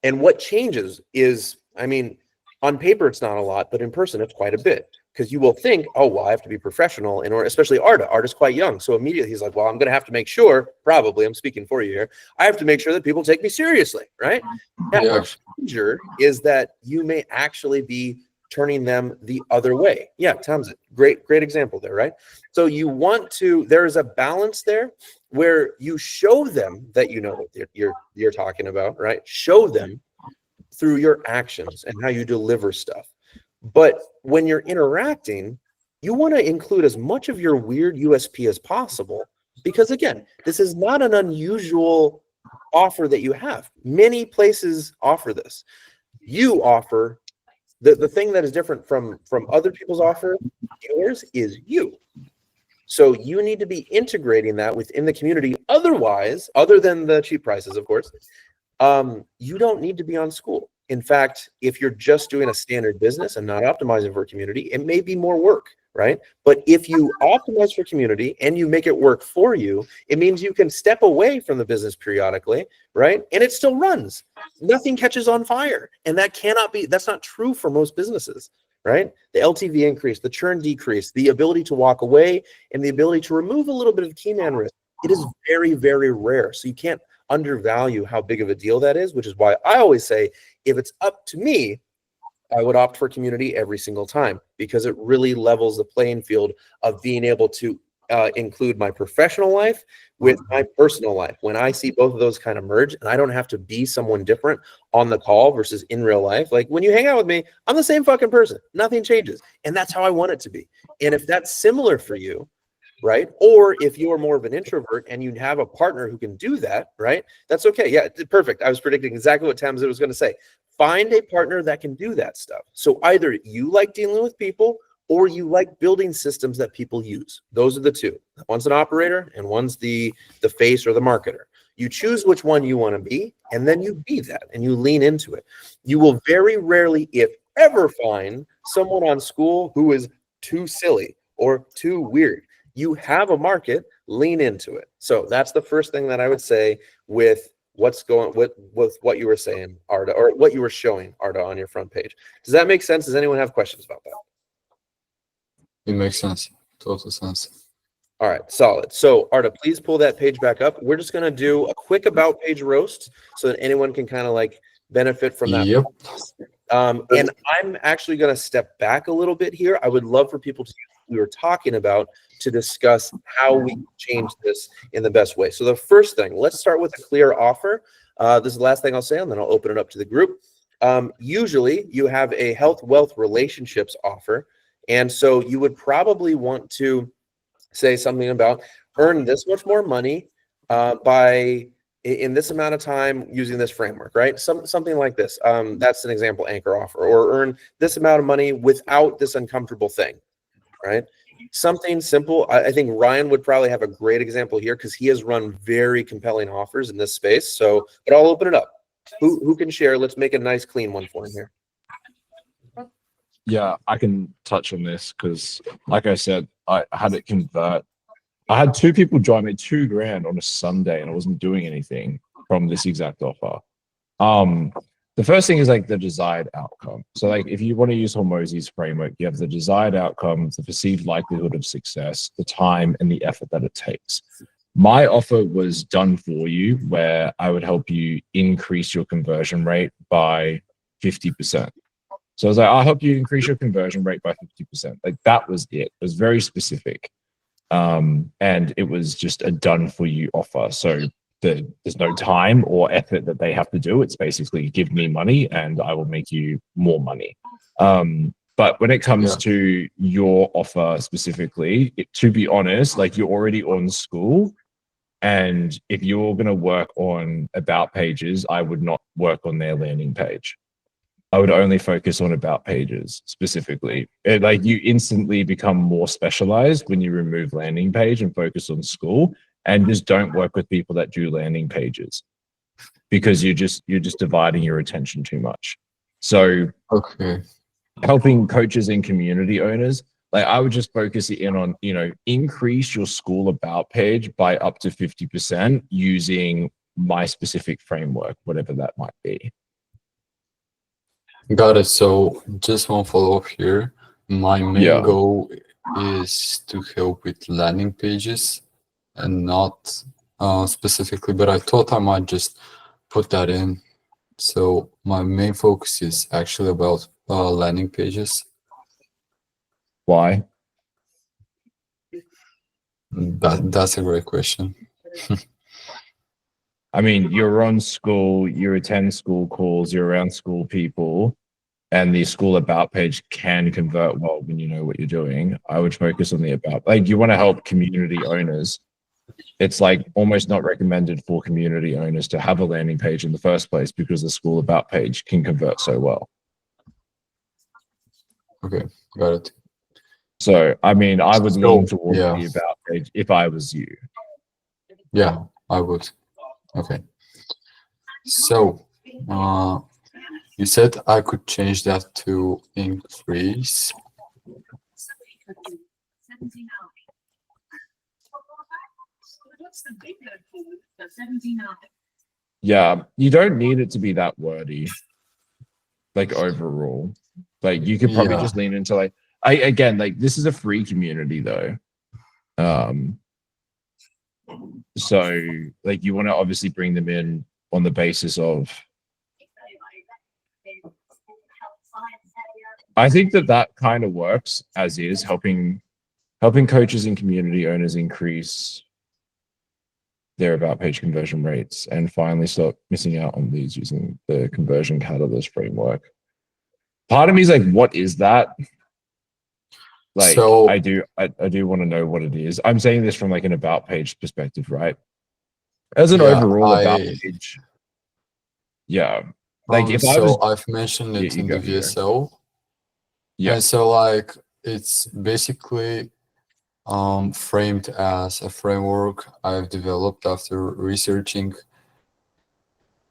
and what changes is, I mean, on paper it's not a lot, but in person it's quite a bit. Because you will think, oh, well, I have to be professional, and or especially Arda. Arda's quite young, so immediately he's like, well, I'm going to have to make sure. Probably, I'm speaking for you here. I have to make sure that people take me seriously, right? Now, Yeah. the danger is that you may actually be turning them the other way. Yeah, Tamsin, great example there, right? So you want to. There is a balance there where you show them that you know what you're talking about, right? Show them through your actions and how you deliver stuff. But when you're interacting, you want to include as much of your weird USP as possible, because again, this is not an unusual offer that you have. Many places offer this. You offer the thing that is different from other people's offer. Yours is you. So you need to be integrating that within the community. Otherwise, other than the cheap prices, of course, you don't need to be on school. In fact, if you're just doing a standard business and not optimizing for community, it may be more work, right? But if you optimize for community and you make it work for you, it means you can step away from the business periodically, right? And it still runs. Nothing catches on fire. And that's not true for most businesses, right? The LTV increase, the churn decrease, the ability to walk away, and the ability to remove a little bit of key man risk. It is very, very rare. So you can't undervalue how big of a deal that is, which is why I always say, if it's up to me, I would opt for community every single time, because it really levels the playing field of being able to include my professional life with my personal life. When I see both of those kind of merge, and I don't have to be someone different on the call versus in real life. Like when you hang out with me, I'm the same fucking person. Nothing changes. And that's how I want it to be. And if that's similar for you, right? Or if you're more of an introvert and you have a partner who can do that, right? That's okay. Yeah, perfect. I was predicting exactly what Tamsin was going to say. Find a partner that can do that stuff. So either you like dealing with people or you like building systems that people use. Those are the two. One's an operator and one's the face or the marketer. You choose which one you want to be, and then you be that and you lean into it. You will very rarely, if ever, find someone on school who is too silly or too weird. You have a market, lean into it. So that's the first thing that I would say with what's going with what you were saying, Arda, or what you were showing, Arda, on your front page. Does that make sense? Does anyone have questions about that? It makes sense. Total sense. All right, solid. So Arda, please pull that page back up. We're just gonna do a quick about page roast so that anyone can kind of like benefit from that. Yep. And I'm actually gonna step back a little bit here. I would love for people to use what we were talking about to discuss how we change this in the best way. So the first thing, let's start with a clear offer. This is the last thing I'll say, and then I'll open it up to the group. Usually you have a health, wealth, relationships offer. And so you would probably want to say something about earn this much more money by in this amount of time using this framework, right? Something like this. That's an example anchor offer, or earn this amount of money without this uncomfortable thing, right? Something simple. I think Ryan would probably have a great example here because he has run very compelling offers in this space. So, but I'll open it up. Who can share? Let's make a nice, clean one for him here. Yeah, I can touch on this because, like I said, I had it convert. I had two people join me $2,000 on a Sunday, and I wasn't doing anything from this exact offer. The first thing is like the desired outcome. So like if you want to use Hormozi's framework, you have the desired outcome, the perceived likelihood of success, the time and the effort that it takes. My offer was done for you where I would help you increase your conversion rate by 50%. So I was like, I'll help you increase your conversion rate by 50%. Like that was it. It was very specific. And it was just a done for you offer. So there's no time or effort that they have to do. It's basically give me money and I will make you more money. But when it comes to your offer specifically, to be honest, like you're already on school. And if you're going to work on about pages, I would not work on their landing page. I would only focus on about pages specifically. Like you instantly become more specialized when you remove landing page and focus on school, and just don't work with people that do landing pages because you're just dividing your attention too much. So Okay. helping coaches and community owners, like I would just focus it in on, increase your school about page by up to 50% using my specific framework, whatever that might be. Got it. So just one follow-up here. My main Yeah. goal is to help with landing pages and not specifically, but I thought I might just put that in. So my main focus is actually about landing pages. Why? That's a great question. I mean, you're on school, you attend school calls, you're around school people, and the school about page can convert well when you know what you're doing. I would focus on the about. Like, you want to help community owners. It's like almost not recommended for community owners to have a landing page in the first place because the school about page can convert so well. Okay, got it. So, I mean, I would So, lean towards yeah. the about page if I was you. Yeah, I would. Okay. So, you said I could change that to increase. Yeah, you don't need it to be that wordy. Like overall, like you could probably Yeah. just lean into like again, like this is a free community though. So like you want to obviously bring them in on the basis of. I think that kind of works as is, helping coaches and community owners increase their about page conversion rates and finally stop missing out on leads using the conversion catalyst framework. Part of me is like, what is that? Like, So- I do want to know what it is. I'm saying this from like an about page perspective, right? As an Yeah, overall about I- page. Yeah. Like if I so was, I've mentioned it you in go, the you go. VSL. yeah, And so like it's basically framed as a framework I've developed after researching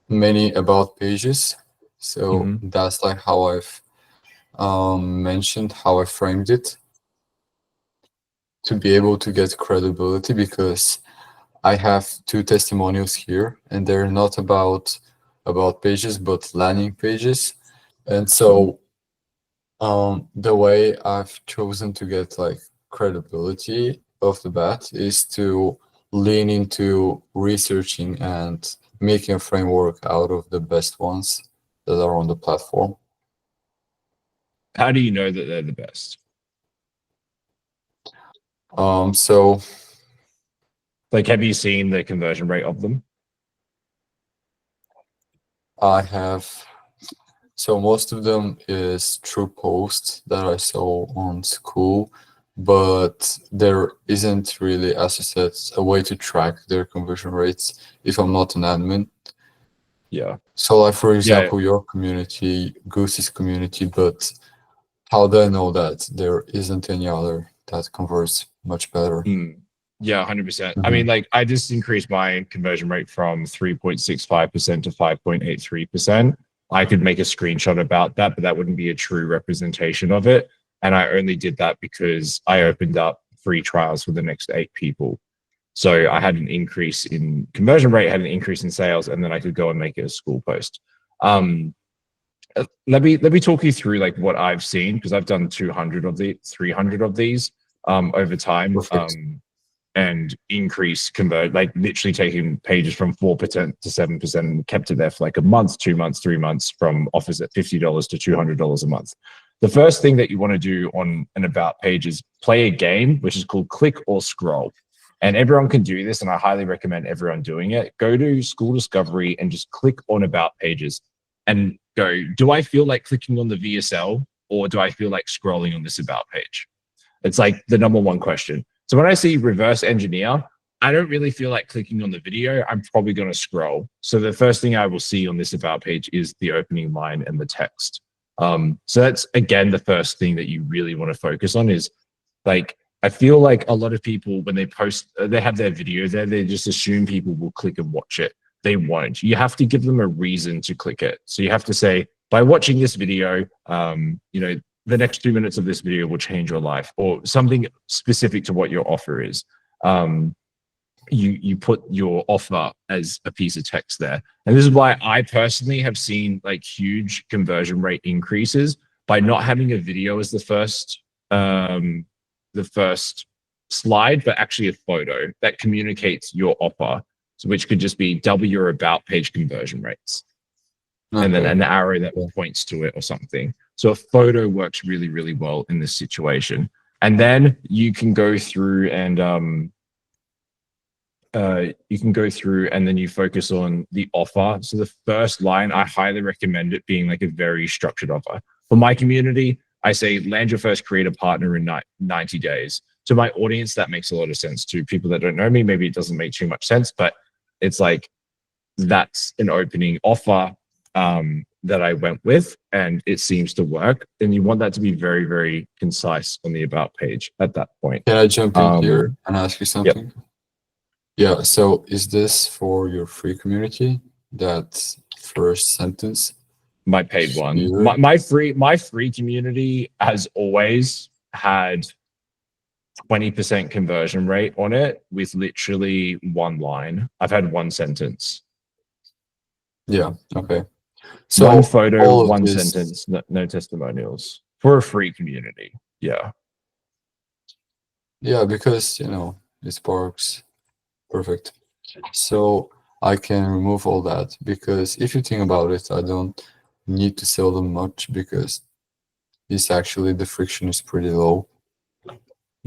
many about pages. So Mhm. that's like how I've mentioned how I framed it to be able to get credibility, because I have two testimonials here and they're not about pages but landing pages. And so the way I've chosen to get like credibility off the bat is to lean into researching and making a framework out of the best ones that are on the platform. how do you know that they're the best? So Like, have you seen the conversion rate of them? I have, so most of them is through posts that I saw on school, but there isn't really, as I said, a way to track their conversion rates if I'm not an admin. Yeah. So like, for example, your community, Goose's community, but how do I know that there isn't any other that converts much better? Yeah, 100%. I mean, like, I just increased my conversion rate from 3.65% to 5.83%. I could make a screenshot about that, but that wouldn't be a true representation of it. And I only did that because I opened up free trials for the next 8 people. So I had an increase in conversion rate, had an increase in sales, and then I could go and make it a school post. Let me talk you through like what I've seen, because I've done 300 of these over time. Perfect. And increase convert, like literally taking pages from 4% to 7% and kept it there for like a month, 2 months, 3 months, from offers at $50 to $200 a month. The first thing that you want to do on an about page is play a game, which is called click or scroll. And everyone can do this, and I highly recommend everyone doing it. Go to School Discovery and just click on about pages and go, do I feel like clicking on the VSL, or do I feel like scrolling on this about page? It's like the number one question. So when I see reverse engineer, I don't really feel like clicking on the video. I'm probably going to scroll. So the first thing I will see on this about page is the opening line and the text. So that's, again, the first thing that you really want to focus on is, like, I feel like a lot of people, when they post, they have their video there, they just assume people will click and watch it. They won't. You have to give them a reason to click it. So you have to say, by watching this video, the next 2 minutes of this video will change your life, or something specific to what your offer is. You put your offer as a piece of text there. And this is why I personally have seen like huge conversion rate increases by not having a video as the first slide, but actually a photo that communicates your offer. So which could just be double your about page conversion rates. And then an arrow that points to it or something. So a photo works really, really well in this situation. And then you can go through and then you focus on the offer. So the first line, I highly recommend it being like a very structured offer. For my community, I say land your first creator partner in 90 days. To my audience, that makes a lot of sense. To people that don't know me, maybe it doesn't make too much sense, but it's like, that's an opening offer that I went with, and it seems to work. And you want that to be very, very concise on the about page at that point. Can I jump in here and ask you something? Yeah, so is this for your free community, that first sentence? My paid one. Sure. My free community has always had 20% conversion rate on it with literally one line. I've had one sentence. Yeah, okay. So one photo, all of one this- sentence, no testimonials for a free community. Yeah. Yeah, because, you know, it sparks. Perfect. So I can remove all that, because if you think about it, I don't need to sell them much, because this actually, the friction is pretty low.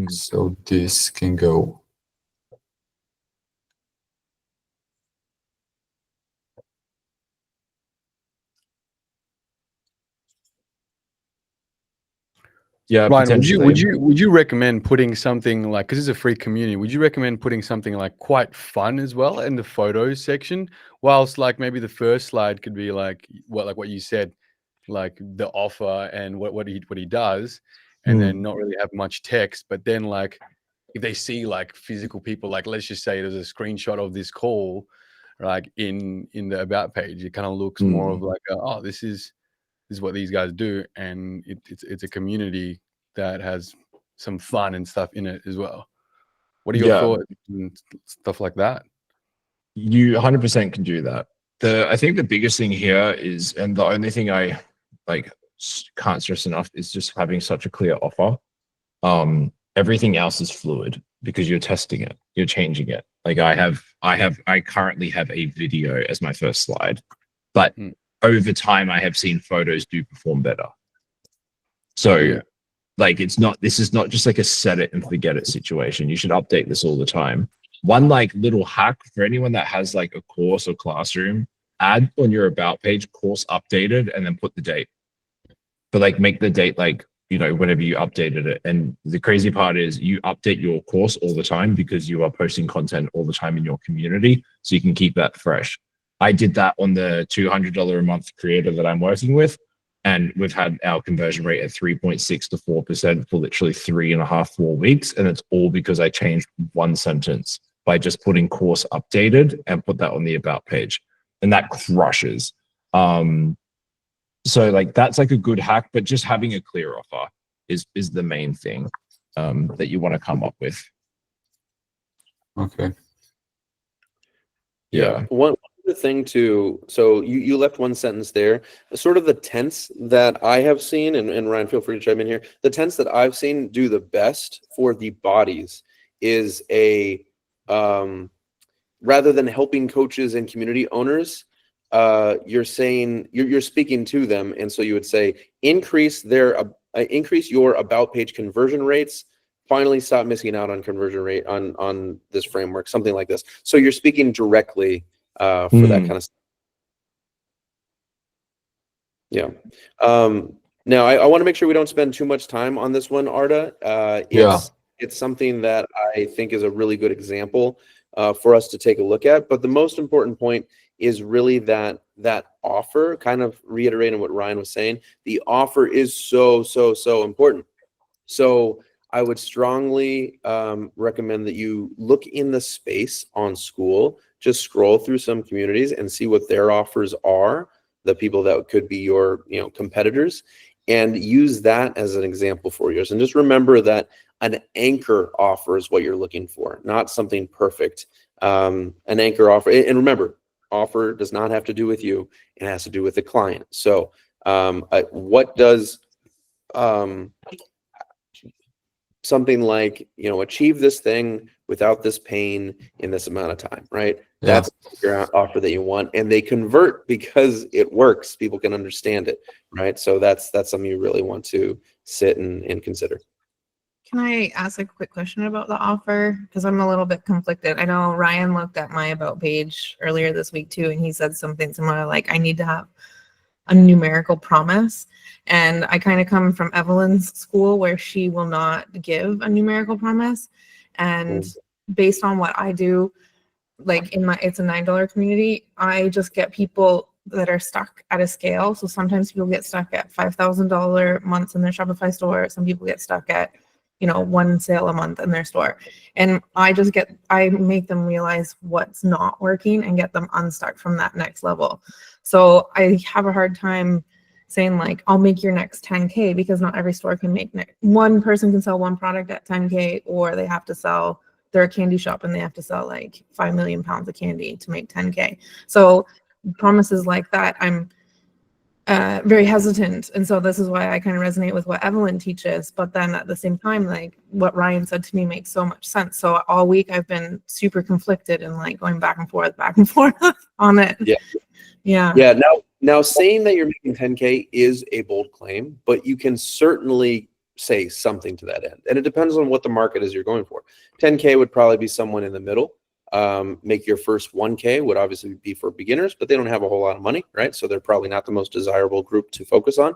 So this can go. Yeah. Ryan, potentially. would you recommend putting something like, because it's a free community, would you recommend putting something like quite fun as well in the photos section? Whilst like maybe the first slide could be like what you said, like the offer and what he does, and then not really have much text. But then like if they see like physical people, like let's just say there's a screenshot of this call, like in the about page, it kind of looks more of like oh, this is what these guys do, and it's a community that has some fun and stuff in it as well. What are your thoughts and stuff like that? You 100% can do that. I think the biggest thing here is, and the only thing I like can't stress enough, is just having such a clear offer. Everything else is fluid because you're testing it, you're changing it. Like I currently have a video as my first slide, but over time I have seen photos do perform better. So like this is not just like a set it and forget it situation. You should update this all the time. One like little hack for anyone that has like a course or classroom, add on your about page course updated and then put the date. But like make the date like, you know, whenever you updated it. And the crazy part is you update your course all the time because you are posting content all the time in your community. So you can keep that fresh. I did that on the $200 a month creator that I'm working with. And we've had our conversion rate at 3.6 to 4% for literally 3.5-4 weeks. And it's all because I changed one sentence by just putting course updated and put that on the about page. And that crushes. So like that's like a good hack, but just having a clear offer is the main thing that you want to come up with. Okay. Yeah. One other thing too, so you left one sentence there. Sort of the tense that I have seen, and Ryan, feel free to chime in here. The tense that I've seen do the best for the bodies is a rather than helping coaches and community owners, you're saying you're speaking to them, and so you would say increase your about page conversion rates. Finally, stop missing out on conversion rate on this framework, something like this. So you're speaking directly for that kind of stuff. Yeah. Now I want to make sure we don't spend too much time on this one, Arda. It's something that I think is a really good example for us to take a look at. But the most important point is really that offer, kind of reiterating what Ryan was saying. The offer is so important. So I would strongly recommend that you look in the space on Skool, just scroll through some communities and see what their offers are, the people that could be your competitors, and use that as an example for yours. And just remember that an anchor offer is what you're looking for, not something perfect. An anchor offer, and remember, offer does not have to do with you. It has to do with the client. So what does something like, achieve this thing without this pain in this amount of time, right? Yeah. That's your offer that you want, and they convert because it works. People can understand it, right? So that's something you really want to sit and consider. Can I ask a quick question about the offer? Because I'm a little bit conflicted. I know Ryan looked at my About page earlier this week too, and he said something similar, like I need to have a numerical promise. And I kind of come from Evelyn's school where she will not give a numerical promise. And based on what I do, like it's a $9 community, I just get people that are stuck at a scale. So sometimes people get stuck at $5,000 months in their Shopify store. Some people get stuck at, one sale a month in their store. And I make them realize what's not working and get them unstuck from that next level. So I have a hard time saying like, I'll make your next 10K, because not every store can make one person can sell one product at 10K, or they have to sell, they're a candy shop and they have to sell like 5 million pounds of candy to make 10K. So promises like that, I'm very hesitant. And so this is why I kind of resonate with what Evelyn teaches. But then at the same time, like what Ryan said to me makes so much sense. So all week I've been super conflicted and like going back and forth on it. Yeah. Now saying that you're making 10K is a bold claim, but you can certainly say something to that end. And it depends on what the market is you're going for. 10K would probably be someone in the middle. Make your first 1K would obviously be for beginners, but they don't have a whole lot of money, right? So they're probably not the most desirable group to focus on.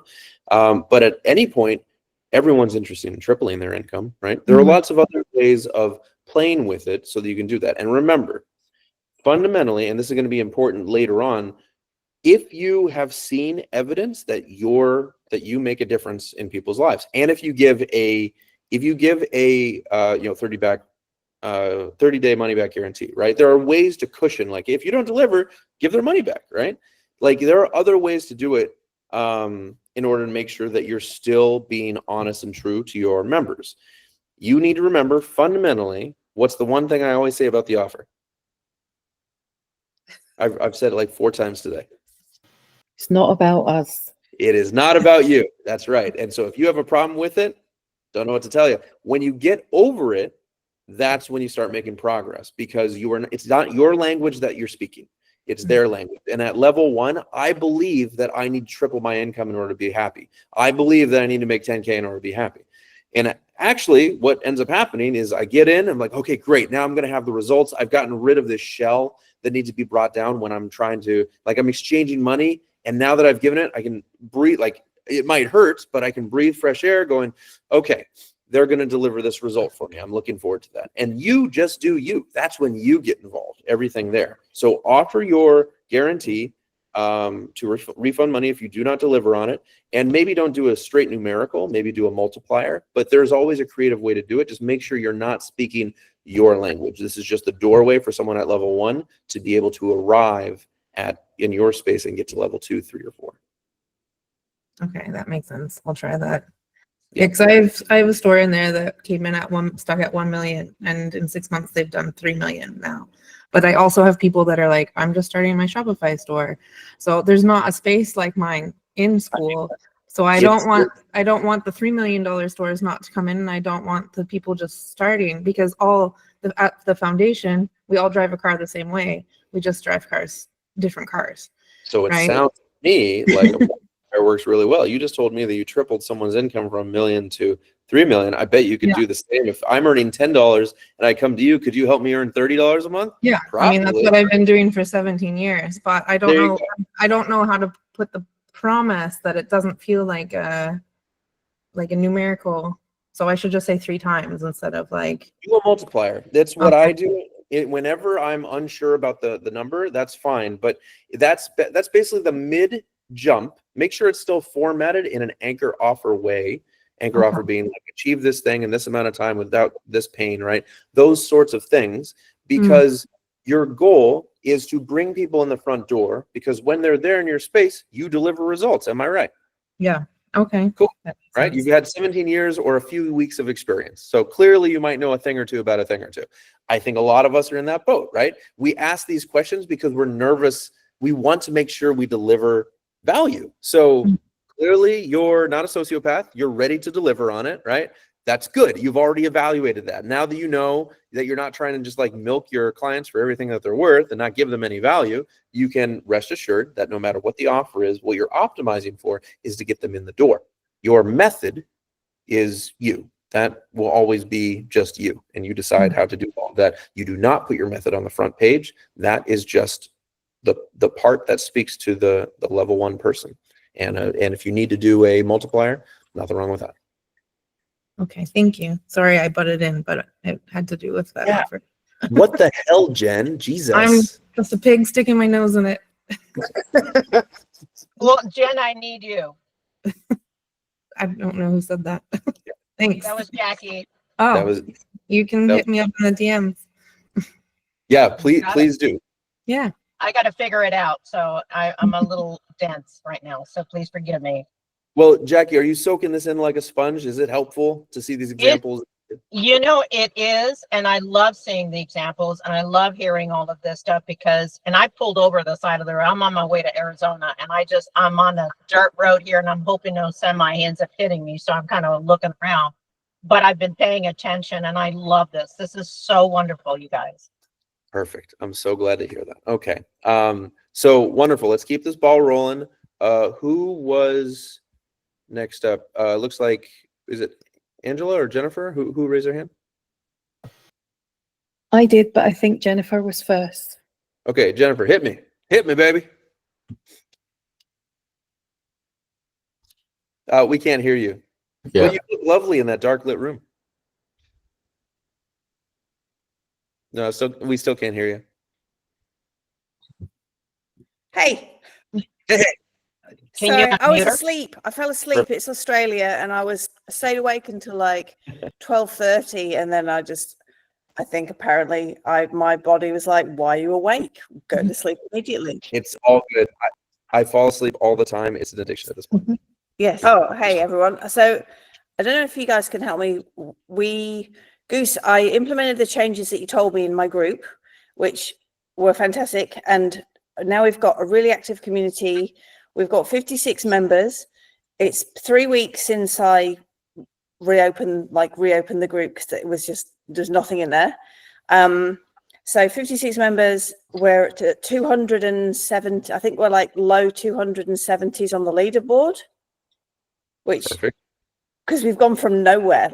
But at any point, everyone's interested in tripling their income, right? There are lots of other ways of playing with it so that you can do that. And remember, fundamentally, and this is going to be important later on, if you have seen evidence that you make a difference in people's lives, and if you give a 30-day money back guarantee, right? There are ways to cushion, like if you don't deliver, give their money back, right? Like there are other ways to do it in order to make sure that you're still being honest and true to your members. You need to remember fundamentally, what's the one thing I always say about the offer? I've said it like 4 times today. It's not about us. It is not about you. That's right. And so if you have a problem with it, don't know what to tell you. When you get over it, that's when you start making progress, because it's not your language that you're speaking. It's their language. And at level 1, I believe that I need to triple my income in order to be happy. I believe that I need to make 10K in order to be happy. And actually what ends up happening is I get in, I'm like, okay, great. Now I'm going to have the results. I've gotten rid of this shell that needs to be brought down when I'm trying to, like, I'm exchanging money. And now that I've given it, I can breathe, like it might hurt, but I can breathe fresh air going, okay, they're going to deliver this result for me. I'm looking forward to that. And you just do you. That's when you get involved, everything there. So offer your guarantee to refund money if you do not deliver on it. And maybe don't do a straight numerical, maybe do a multiplier, but there's always a creative way to do it. Just make sure you're not speaking your language. This is just the doorway for someone at level 1 to be able to arrive in your space and get to level 2, 3, or 4. Okay, that makes sense. I'll try that. Yeah, because I have a store in there that came in stuck at 1 million, and in 6 months they've done 3 million now. But I also have people that are like, I'm just starting my Shopify store. So there's not a space like mine in school. So I don't want the $3 million stores not to come in, and I don't want the people just starting, because at the foundation, we all drive a car the same way. We just drive different cars. So it right? sounds to me like it works really well. You just told me that you tripled someone's income from $1 million to $3 million. I bet you could do the same. If I'm earning $10 and I come to you, could you help me earn $30 a month? Yeah, probably. I mean, that's what I've been doing for 17 years, but I don't know. I don't know how to put the promise that it doesn't feel like a numerical. So I should just say 3 times instead of like. Do a multiplier. That's what I do. Whenever I'm unsure about the number, that's fine. But that's basically the mid jump. Make sure it's still formatted in an anchor offer way. Anchor offer being like, achieve this thing in this amount of time without this pain, right? Those sorts of things, because your goal is to bring people in the front door, because when they're there in your space, you deliver results. Am I right? Yeah, Okay. Cool. That makes Right? sense. You've had 17 years or a few weeks of experience. So clearly you might know a thing or two about a thing or two. I think a lot of us are in that boat, right? We ask these questions because we're nervous. We want to make sure we deliver value. So clearly you're not a sociopath. You're ready to deliver on it, right? That's good. You've already evaluated that. Now that you know that you're not trying to just like milk your clients for everything that they're worth and not give them any value, you can rest assured that no matter what the offer is, what you're optimizing for is to get them in the door. Your method is you. That will always be just you, and you decide how to do all of that. You do not put your method on the front page. That is just the part that speaks to the level 1 person. And if you need to do a multiplier, nothing wrong with that. Okay, thank you. Sorry I butted in, but it had to do with that Yeah. offer. What the hell, Jen? Jesus. I'm just a pig sticking my nose in it. Well, Jen, I need you. I don't know who said that. Thanks. That was Jackie. Oh, That was you can that hit me up in the DMs. yeah. Please, Got it. please do. Yeah. I got to figure it out. So I'm a little dense right now. So please forgive me. Well, Jackie, are you soaking this in like a sponge? Is it helpful to see these examples? You know, it is. And I love seeing the examples and I love hearing all of this stuff because, and I pulled over the side of the road. I'm on my way to Arizona and I'm on the dirt road here and I'm hoping no semi ends up hitting me. So I'm kind of looking around, but I've been paying attention and I love this. This is so wonderful, you guys. Perfect. I'm so glad to hear that. Okay. So wonderful. Let's keep this ball rolling. Who was next up? Looks like, is it Angela or Jennifer? Who raised their hand? I did, but I think Jennifer was first. Okay, Jennifer, hit me. Hit me, baby. We can't hear you. Yeah. But you look lovely in that dark lit room. No, we still can't hear you. Hey. Can Sorry, you I was unmute her? asleep. I fell asleep. It's Australia, and I stayed awake until like 12:30, and then I think apparently my body was like, "Why are you awake? Go to sleep immediately." It's all good. I fall asleep all the time. It's an addiction at this point. Yes. Oh, hey everyone. So I don't know if you guys can help me. Goose, I implemented the changes that you told me in my group, which were fantastic, and now we've got a really active community. We've got 56 members. It's 3 weeks since I reopened the group because it was just, there's nothing in there. So 56 members, we're at 270, I think we're like low 270s on the leaderboard, which, because we've gone from nowhere.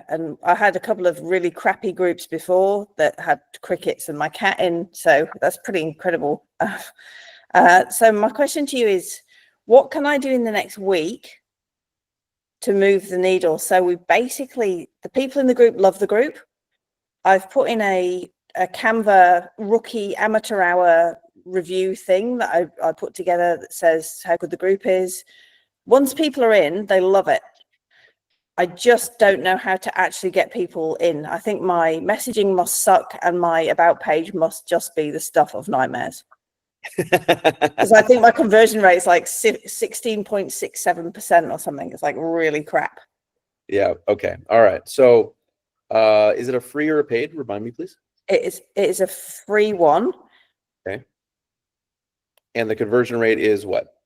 And I had a couple of really crappy groups before that had crickets and my cat in. So that's pretty incredible. So my question to you is, what can I do in the next week to move the needle? So the people in the group love the group. I've put in a Canva rookie amateur hour review thing that I put together that says how good the group is. Once people are in, they love it. I just don't know how to actually get people in. I think my messaging must suck and my about page must just be the stuff of nightmares. Because I think my conversion rate is like 16.67% or something. It's like really crap. Yeah. Okay. All right. So is it a free or a paid? Remind me, please. It is a free one. Okay. And the conversion rate is what?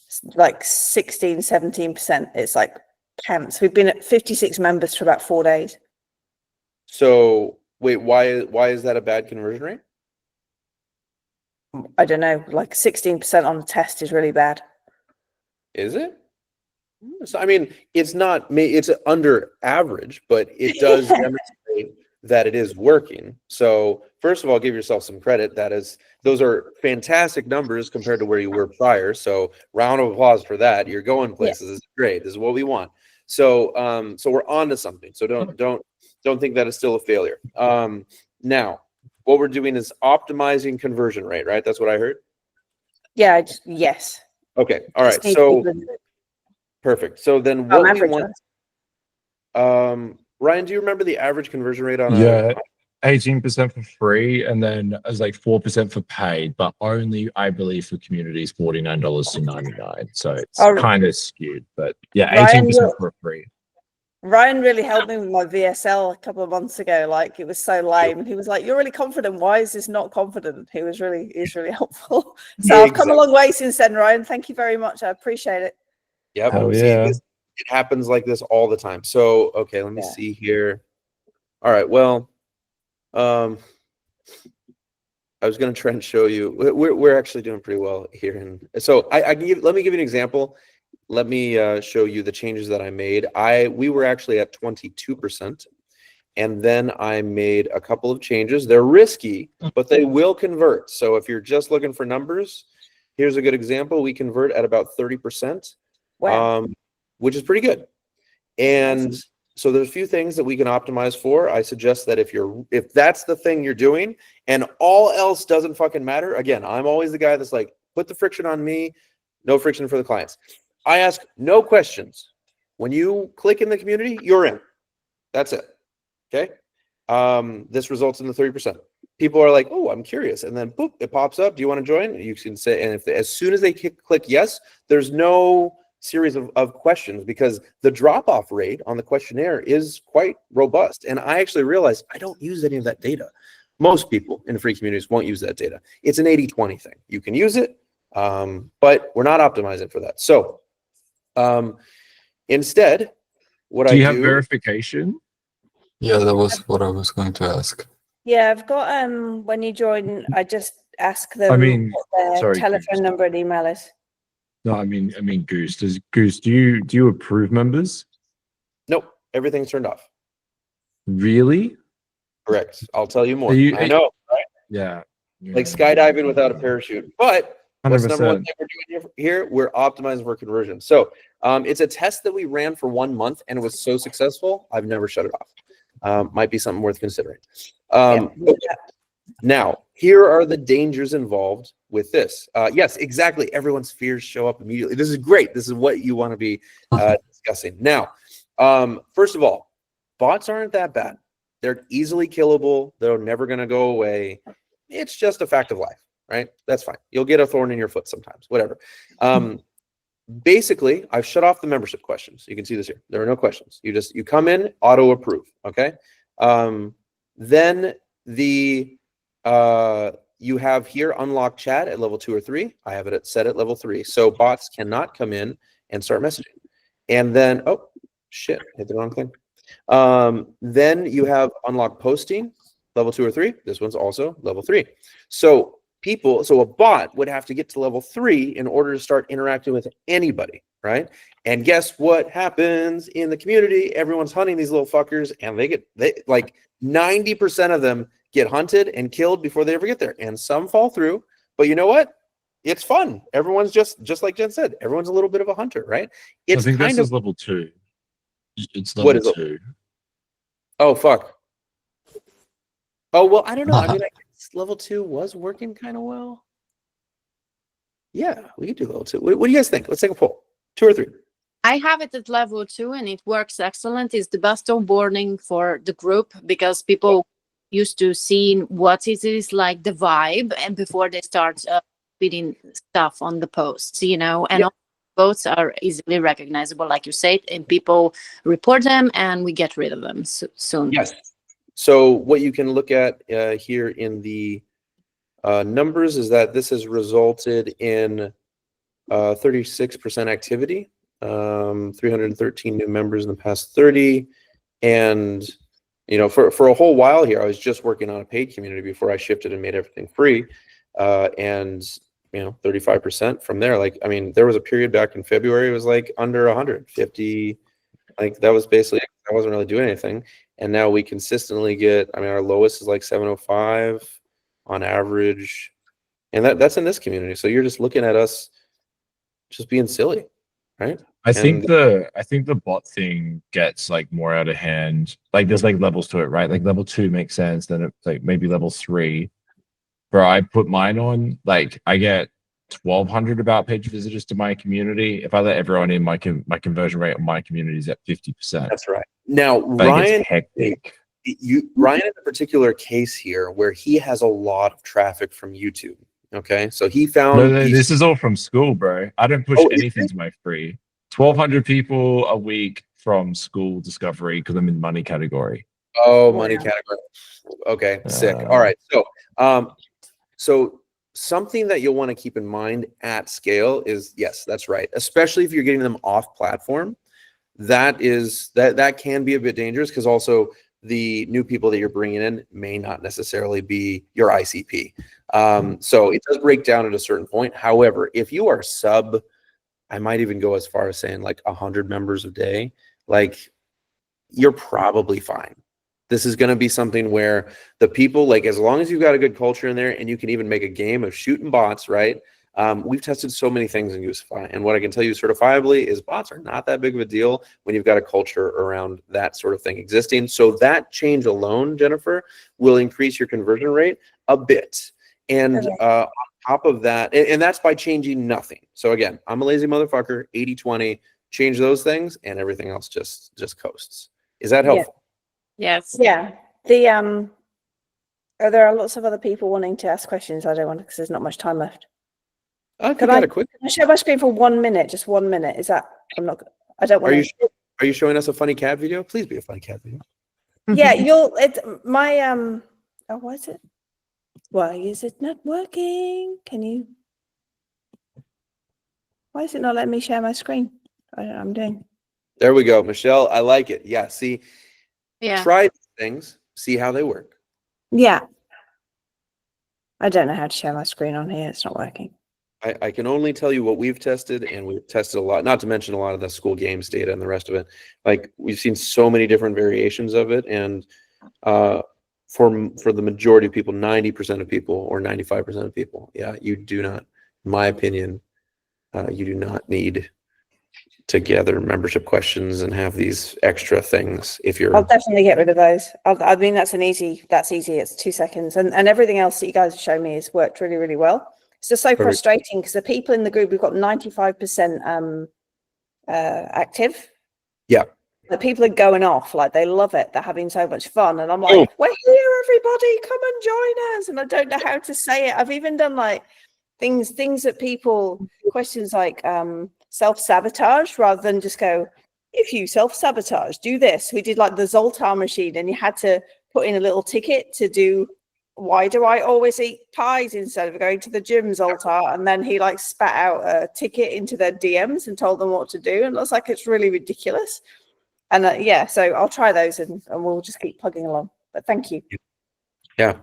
It's like 17%. It's like pants. We've been at 56 members for about 4 days. So wait, why is that a bad conversion rate? I don't know, like 16% on the test is really bad. Is it? So, I mean, it's under average, but it does demonstrate that it is working. So first of all, give yourself some credit. Those are fantastic numbers compared to where you were prior. So round of applause for that. You're going places. This is great. This is what we want. So so we're on to something. So don't think that it's still a failure. Now, what we're doing is optimizing conversion rate, right? That's what I heard? Yeah, yes. Okay. All right. So perfect. So then what we want, Ryan, do you remember the average conversion rate on Yeah, 18% for free, and then as like 4% for paid, but only I believe for communities $49 to 99. So it's Oh, kind of skewed, but yeah, Ryan, 18% for free. Ryan really helped me with my VSL a couple of months ago. Like, it was so lame. He was like, "You're really confident. Why is this not confident?" He's really helpful. So Yeah, I've come a long way since then, Ryan. Thank you very much. I appreciate it. Yep. Hell See, yeah. it happens like this all the time. So, okay, let me see here. All right. Well, I was going to try and show you. We're actually doing pretty well here. And so I can let me give you an example. Let me show you the changes that I made. We were actually at 22%. And then I made a couple of changes. They're risky, but they will convert. So if you're just looking for numbers, here's a good example. We convert at about 30%. Wow. Which is pretty good. And so there's a few things that we can optimize for. I suggest that if that's the thing you're doing and all else doesn't fucking matter, again, I'm always the guy that's like, put the friction on me, no friction for the clients. I ask no questions. When you click in the community, you're in. That's it. Okay. This results in the 30%. People are like, oh, I'm curious. And then boop, it pops up. Do you want to join? You can say, and as soon as they click yes, there's no series of questions, because the drop-off rate on the questionnaire is quite robust. And I actually realized I don't use any of that data. Most people in free communities won't use that data. It's an 80-20 thing. You can use it, but we're not optimizing for that. So instead, what I do... Do you have verification? Yeah, that was what I was going to ask. Yeah, I've got when you join, I just ask them I mean, what their sorry, telephone Goose. number and email is. No, I mean Goose. Do you approve members? Nope, everything's turned off. Really? Correct. I'll tell you more. Are you- I know, right? Yeah. Like skydiving without a parachute. But what's number one 100%. thing we're doing here? We're optimizing for conversion. So it's a test that we ran for 1 month, and it was so successful, I've never shut it off. Might be something worth considering. Now, here are the dangers involved with this. Yes, exactly. Everyone's fears show up immediately. This is great. This is what you want to be discussing. Now, first of all, bots aren't that bad. They're easily killable. They're never going to go away. It's just a fact of life, right? That's fine. You'll get a thorn in your foot sometimes, whatever. Basically, I've shut off the membership questions. You can see this here. There are no questions. You come in, auto approve. Okay. Then you have here unlock chat at level 2 or 3. I have it set at level 3. So bots cannot come in and start messaging. And then, oh shit, hit the wrong thing. Then you have unlock posting, level 2 or 3. This one's also level 3. So a bot would have to get to level 3 in order to start interacting with anybody, right? And guess what happens in the community? Everyone's hunting these little fuckers, and they like 90% of them get hunted and killed before they ever get there. And some fall through, but you know what? It's fun. Everyone's just like Jen said, everyone's a little bit of a hunter, right? It's I think kind this of is level 2. It's What level is it? 2. Oh fuck. Oh well, I don't know. I mean, I guess level 2 was working kind of well. Yeah, we could do level 2. What do you guys think? Let's take a poll. 2 or 3. I have it at level 2 and it works excellent. It's the best onboarding for the group because people used to seeing what it is like the vibe and before they start feeding stuff on the posts, and all votes are easily recognizable, like you said, and people report them and we get rid of them soon. Yes. So what you can look at here in the numbers is that this has resulted in 36% activity, 313 new members in the past 30. And, for a whole while here, I was just working on a paid community before I shifted and made everything free. And 35% from there. Like, I mean, there was a period back in February, it was like under 150. Like that was basically, I wasn't really doing anything. And now we consistently get, our lowest is like 705 on average. And that's in this community. So you're just looking at us just being silly, right? I think the bot thing gets like more out of hand. Like there's like levels to it, right? Like level 2 makes sense. Then it's like maybe level 3. Bro, I put mine on, like I get 1,200 about page visitors to my community. If I let everyone in, my conversion rate on my community is at 50%. That's right. Now, Like, Ryan, it's hectic. Ryan in a particular case here where he has a lot of traffic from YouTube. Okay, so he found No, this is all from school, bro. I don't push Oh, is anything to my free. 1,200 people a week from school discovery because I'm in money category. Oh, money category. Okay, sick. All right. So something that you'll want to keep in mind at scale is, yes, that's right. Especially if you're getting them off platform, that can be a bit dangerous because also the new people that you're bringing in may not necessarily be your ICP. So it does break down at a certain point. However, if you are I might even go as far as saying like 100 members a day, like you're probably fine. This is going to be something where the people, like, as long as you've got a good culture in there and you can even make a game of shooting bots, right? We've tested so many things in Goosify, and what I can tell you certifiably is bots are not that big of a deal when you've got a culture around that sort of thing existing. So that change alone, Jennifer, will increase your conversion rate a bit. And on top of that, and that's by changing nothing. So again, I'm a lazy motherfucker, 80-20, change those things and everything else just coasts. Is that helpful? Yes. Yeah. There are lots of other people wanting to ask questions. I don't want to, because there's not much time left. Can I share my screen for 1 minute? Just 1 minute. Is that? I don't want. Are you showing us a funny cat video? Please be a funny cat video. Yeah, oh, why is it? Why is it not working? Why is it not letting me share my screen? I don't know what I'm doing. There we go, Michelle. I like it. Yeah. See. Yeah. Try things. See how they work. Yeah. I don't know how to share my screen on here. It's not working. I can only tell you what we've tested, and we've tested a lot, not to mention a lot of the school games data and the rest of it. Like, we've seen so many different variations of it, and for the majority of people, 90% of people or 95% of people, yeah, you do not, in my opinion, you do not need to gather membership questions and have these extra things if you're. I'll definitely get rid of those. I mean, that's easy. It's 2 seconds, and everything else that you guys have shown me has worked really, really well. It's just so frustrating because the people in the group, we've got 95% active. Yeah. The people are going off, like they love it. They're having so much fun. And I'm like, we're here, everybody, come and join us. And I don't know how to say it. I've even done like things that people, questions like self-sabotage, rather than just go, if you self-sabotage, do this. We did like the Zoltar machine, and you had to put in a little ticket to do, why do I always eat pies instead of going to the gym, Zoltar? And then he like spat out a ticket into their DMs and told them what to do. And it looks like it's really ridiculous. And yeah, so I'll try those and we'll just keep plugging along. But thank you. Yeah. All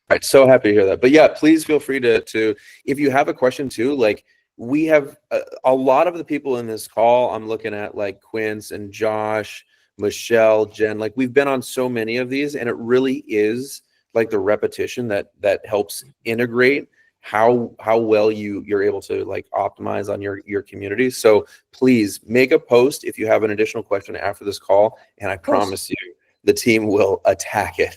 right. So happy to hear that. But yeah, please feel free to if you have a question too, like we have a lot of the people in this call, I'm looking at like Quince and Josh, Michelle, Jen, like we've been on so many of these, and it really is like the repetition that helps integrate how well you're able to like optimize on your community. So please make a post if you have an additional question after this call, and I promise you the team will attack it.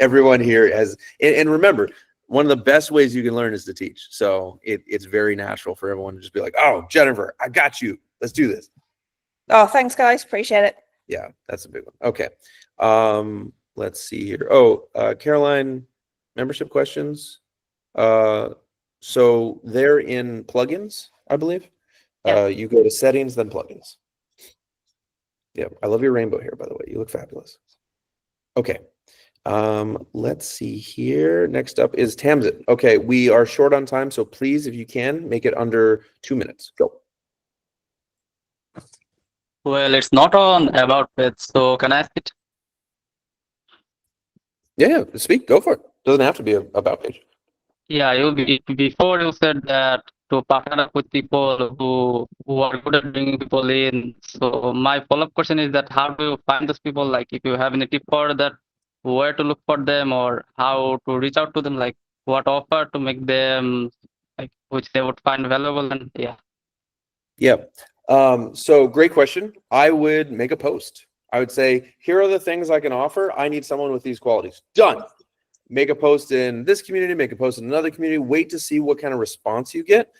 Everyone here has, and remember, one of the best ways you can learn is to teach. So it's very natural for everyone to just be like, oh, Jennifer, I got you. Let's do this. Oh, thanks guys. Appreciate it. Yeah, that's a big one. Okay. Let's see here. Oh, Caroline, membership questions. So they're in plugins, I believe. You go to settings, then plugins. Yeah, I love your rainbow hair, by the way. You look fabulous. Okay. Let's see here. Next up is Tamsin. Okay, we are short on time, so please, if you can, make it under 2 minutes. Go. Well, it's not on about page, so can I ask it? Yeah, speak. Go for it. Doesn't have to be about page. Yeah, before you said that to partner up with people who are good at bringing people in. So my follow-up question is that how do you find those people? Like, if you have any tip for that, where to look for them, or how to reach out to them, like what offer to make them like which they would find valuable, and yeah. Yeah. So great question. I would make a post. I would say, here are the things I can offer. I need someone with these qualities. Done. Make a post in this community, make a post in another community, wait to see what kind of response you get,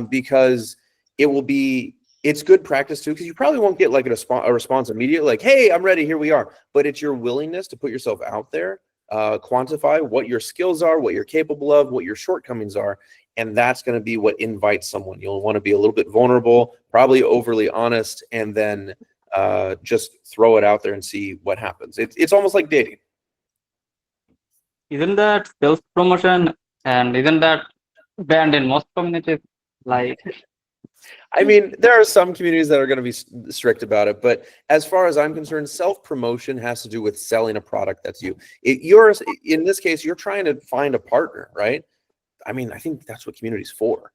because it it's good practice too, because you probably won't get like a response immediately, like, hey, I'm ready, here we are. But it's your willingness to put yourself out there, quantify what your skills are, what you're capable of, what your shortcomings are. And that's going to be what invites someone. You'll want to be a little bit vulnerable, probably overly honest, and then just throw it out there and see what happens. It's almost like dating. Isn't that self-promotion, and isn't that banned in most communities? Like, I mean, there are some communities that are going to be strict about it, but as far as I'm concerned, self-promotion has to do with selling a product that's you. You're, in this case, you're trying to find a partner, right? I mean, I think that's what community's for.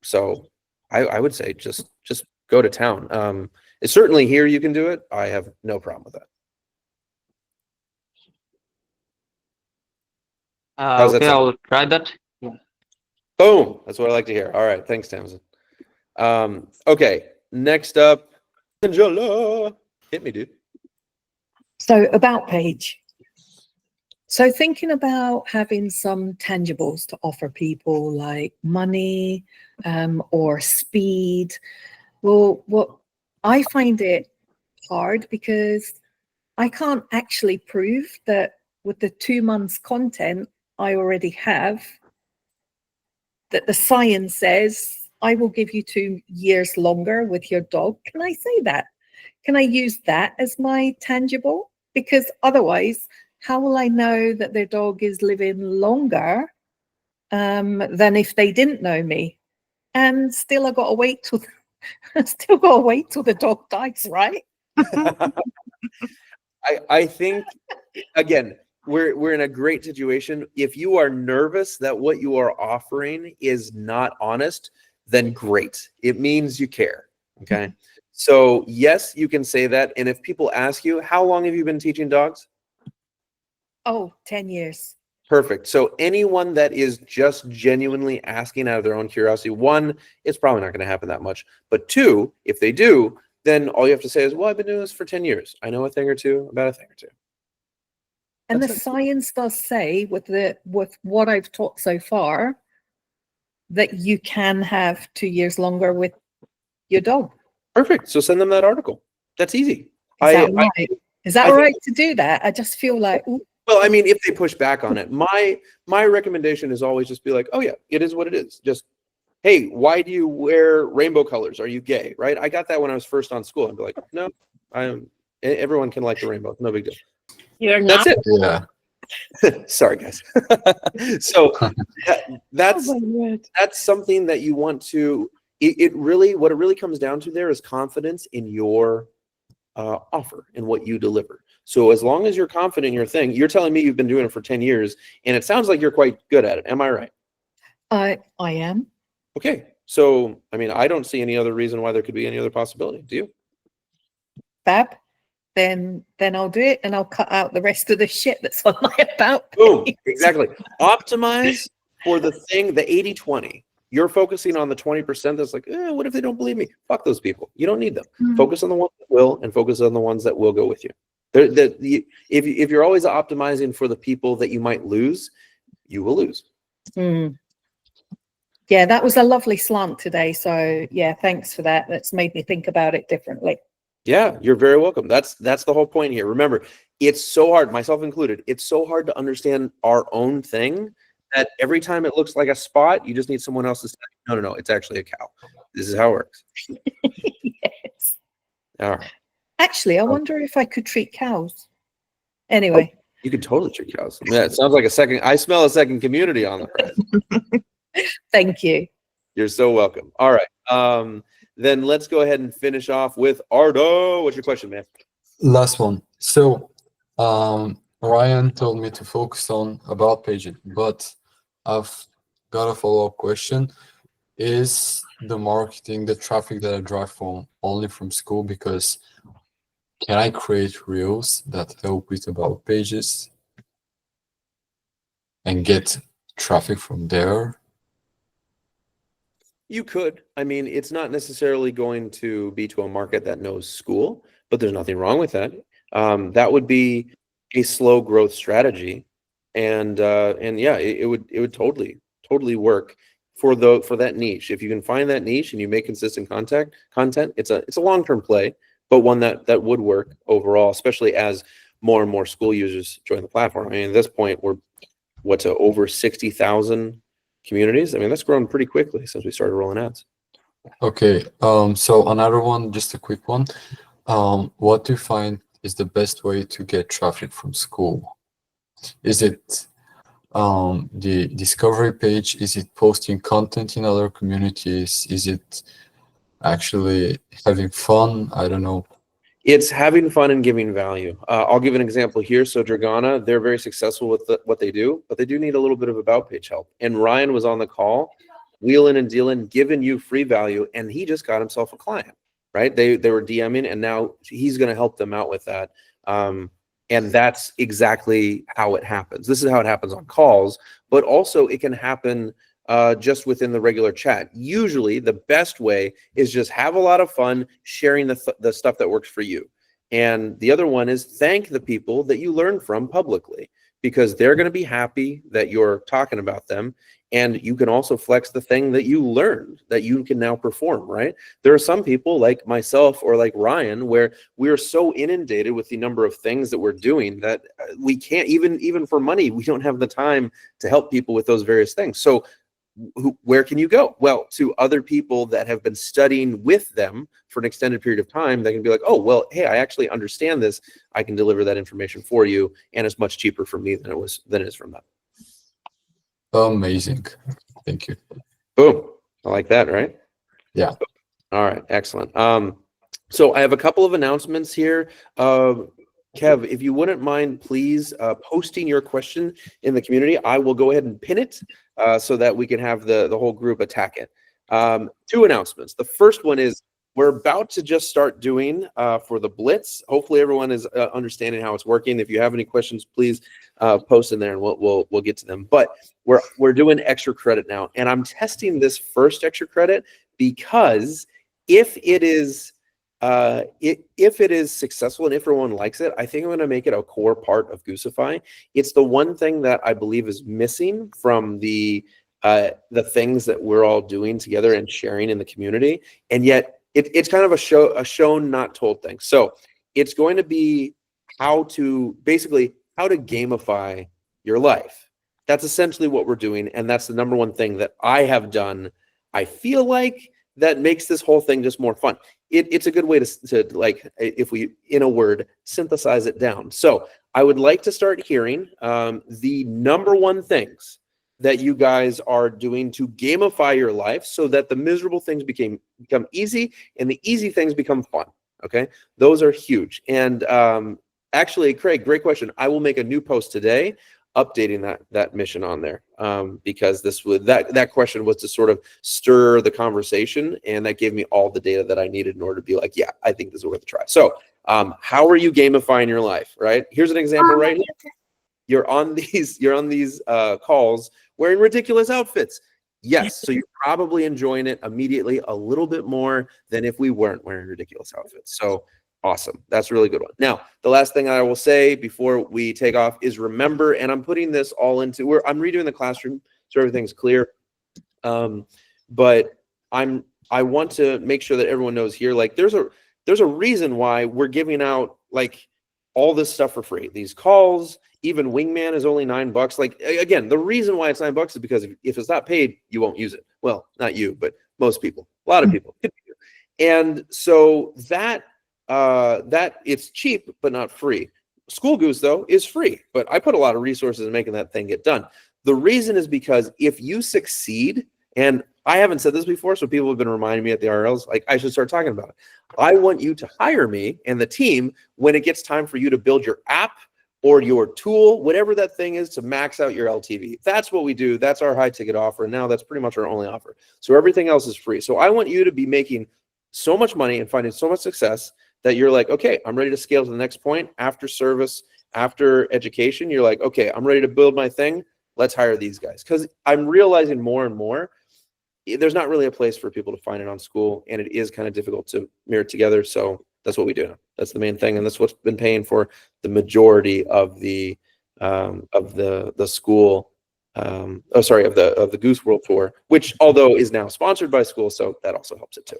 So I would say just go to town. It's certainly here you can do it. I have no problem with that. How's that okay, sound? I'll try that. Yeah. Boom. That's what I like to hear. All right. Thanks, Tamsin. Okay. Next up, Angela. Hit me, dude. So about page. So thinking about having some tangibles to offer people like money or speed. Well, what I find it hard because I can't actually prove that with the 2 months content I already have, that the science says I will give you 2 years longer with your dog. Can I say that? Can I use that as my tangible? Because otherwise, how will I know that their dog is living longer than if they didn't know me? And still, I got to wait till the dog dies, right? I think, again, we're in a great situation. If you are nervous that what you are offering is not honest, then great. It means you care. Okay. So yes, you can say that. And if people ask you, how long have you been teaching dogs? Oh, 10 years. Perfect. So anyone that is just genuinely asking out of their own curiosity, one, it's probably not going to happen that much. But two, if they do, then all you have to say is, well, I've been doing this for 10 years. I know a thing or two about a thing or two. And the science does say with what I've taught so far that you can have 2 years longer with your dog. Perfect. So send them that article. That's easy. Is that right? Is that I think- right to do that? I just feel like, ooh, Well, I mean, if they push back on it, my recommendation is always just be like, oh yeah, it is what it is. Just, hey, why do you wear rainbow colors? Are you gay? Right? I got that when I was first on school. I'd be like, no, everyone can like the rainbow. No big deal. You're not. That's it. Yeah. Sorry, guys. So that's oh my word. that's something that you want to. It really, what it really comes down to there is confidence in your offer and what you deliver. So as long as you're confident in your thing, you're telling me you've been doing it for 10 years, and it sounds like you're quite good at it. Am I right? I am. Okay. So, I mean, I don't see any other reason why there could be any other possibility. Do you? Fab. Then I'll do it, and I'll cut out the rest of the shit that's on my about. Boom. Exactly. Optimize for the thing, the 80-20. You're focusing on the 20% that's like, what if they don't believe me? Fuck those people. You don't need them. Focus on the ones that will, and focus on the ones that will go with you. If you're always optimizing for the people that you might lose, you will lose. Yeah, that was a lovely slant today. So yeah, thanks for that. That's made me think about it differently. Yeah, you're very welcome. That's the whole point here. Remember, it's so hard, myself included, it's so hard to understand our own thing that every time it looks like a spot, you just need someone else to say, no, it's actually a cow. This is how it works. Yes. All right. Actually, I wonder if I could treat cows. Anyway. Oh, you could totally treat cows. Yeah, it sounds like I smell a second community on the horizon. Thank you. You're so welcome. All right. Then let's go ahead and finish off with Ardo. What's your question, man? Last one. So, Ryan told me to focus on about pages, but I've got a follow-up question. Is the marketing, the traffic that I drive from only from school? Because can I create reels that help with about pages and get traffic from there? You could. I mean, it's not necessarily going to be to a market that knows school, but there's nothing wrong with that. That would be a slow growth strategy, and yeah, it would totally work for that niche. If you can find that niche and you make consistent content, it's a long-term play, but one that would work overall, especially as more and more school users join the platform. I mean, at this point, we're to over 60,000 communities. I mean, that's grown pretty quickly since we started rolling ads. Okay, so another one, just a quick one. What do you find is the best way to get traffic from school? Is it the discovery page? Is it posting content in other communities? Is it actually having fun? I don't know. It's having fun and giving value. I'll give an example here. So Dragana, they're very successful with what they do, but they do need a little bit of about page help. And Ryan was on the call, wheeling and dealing, giving you free value, and he just got himself a client, right? They were DMing, and now he's going to help them out with that. And that's exactly how it happens. This is how it happens on calls, but also it can happen just within the regular chat. Usually the best way is just have a lot of fun sharing the stuff that works for you. And the other one is thank the people that you learn from publicly, because they're going to be happy that you're talking about them. And you can also flex the thing that you learned that you can now perform, right? There are some people like myself or like Ryan, where we're so inundated with the number of things that we're doing that we can't even for money, we don't have the time to help people with those various things. So where can you go? Well, to other people that have been studying with them for an extended period of time, they can be like, oh, well, hey, I actually understand this. I can deliver that information for you. And it's much cheaper for me than it is from them. Amazing. Thank you. Boom. I like that, right? Yeah. All right. Excellent. So I have a couple of announcements here. Kev, if you wouldn't mind, please posting your question in the community. I will go ahead and pin it so that we can have the whole group attack it. 2 announcements. The first one is we're about to just start doing for the Blitz. Hopefully everyone is understanding how it's working. If you have any questions, please post in there and we'll get to them. But we're doing extra credit now, and I'm testing this first extra credit because if it is successful and if everyone likes it, I think I'm going to make it a core part of Goosify. It's the one thing that I believe is missing from the things that we're all doing together and sharing in the community, and yet it's kind of a shown not told thing. So it's going to be how to gamify your life. That's essentially what we're doing, and that's the number one thing that I have done. I feel like that makes this whole thing just more fun. It's a good way to like, if we, in a word, synthesize it down. So I would like to start hearing the number one things that you guys are doing to gamify your life so that the miserable things become easy and the easy things become fun. Okay, those are huge. And actually, Craig, great question. I will make a new post today updating that mission on there because that question was to sort of stir the conversation, and that gave me all the data that I needed in order to be like, yeah, I think this is worth a try. So how are you gamifying your life, right? Here's an example right here. You're on these calls wearing ridiculous outfits. Yes, so you're probably enjoying it immediately a little bit more than if we weren't wearing ridiculous outfits. So awesome. That's a really good one. Now, the last thing I will say before we take off is remember, and I'm putting this all into I'm redoing the classroom so everything's clear. But I want to make sure that everyone knows here, like there's a reason why we're giving out like all this stuff for free. These calls, even Wingman is only $9. Like again, the reason why it's $9 is because if it's not paid, you won't use it. Well, not you, but most people, a lot of people. And so that it's cheap but not free. School Goose though is free, but I put a lot of resources in making that thing get done. The reason is because if you succeed, and I haven't said this before, so people have been reminding me at the RLs, like I should start talking about it. I want you to hire me and the team when it gets time for you to build your app or your tool, whatever that thing is, to max out your LTV. That's what we do. That's our high ticket offer. And now that's pretty much our only offer. So everything else is free. So I want you to be making so much money and finding so much success that you're like, okay, I'm ready to scale to the next point after service, after education. You're like, okay, I'm ready to build my thing. Let's hire these guys. Because I'm realizing more and more, there's not really a place for people to find it on school, and it is kind of difficult to mirror together. So that's what we do. That's the main thing, and that's what's been paying for the majority of the school of the Goose World Tour, which although is now sponsored by school, so that also helps it too.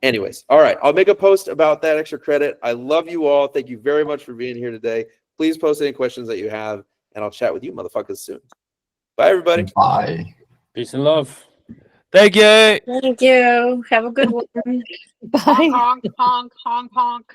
Anyways, all right, I'll make a post about that extra credit. I love you all. Thank you very much for being here today. Please post any questions that you have, and I'll chat with you motherfuckers soon. Bye, everybody. Bye. Peace and love. Thank you. Thank you. Have a good one. Bye. Honk, honk, honk, honk.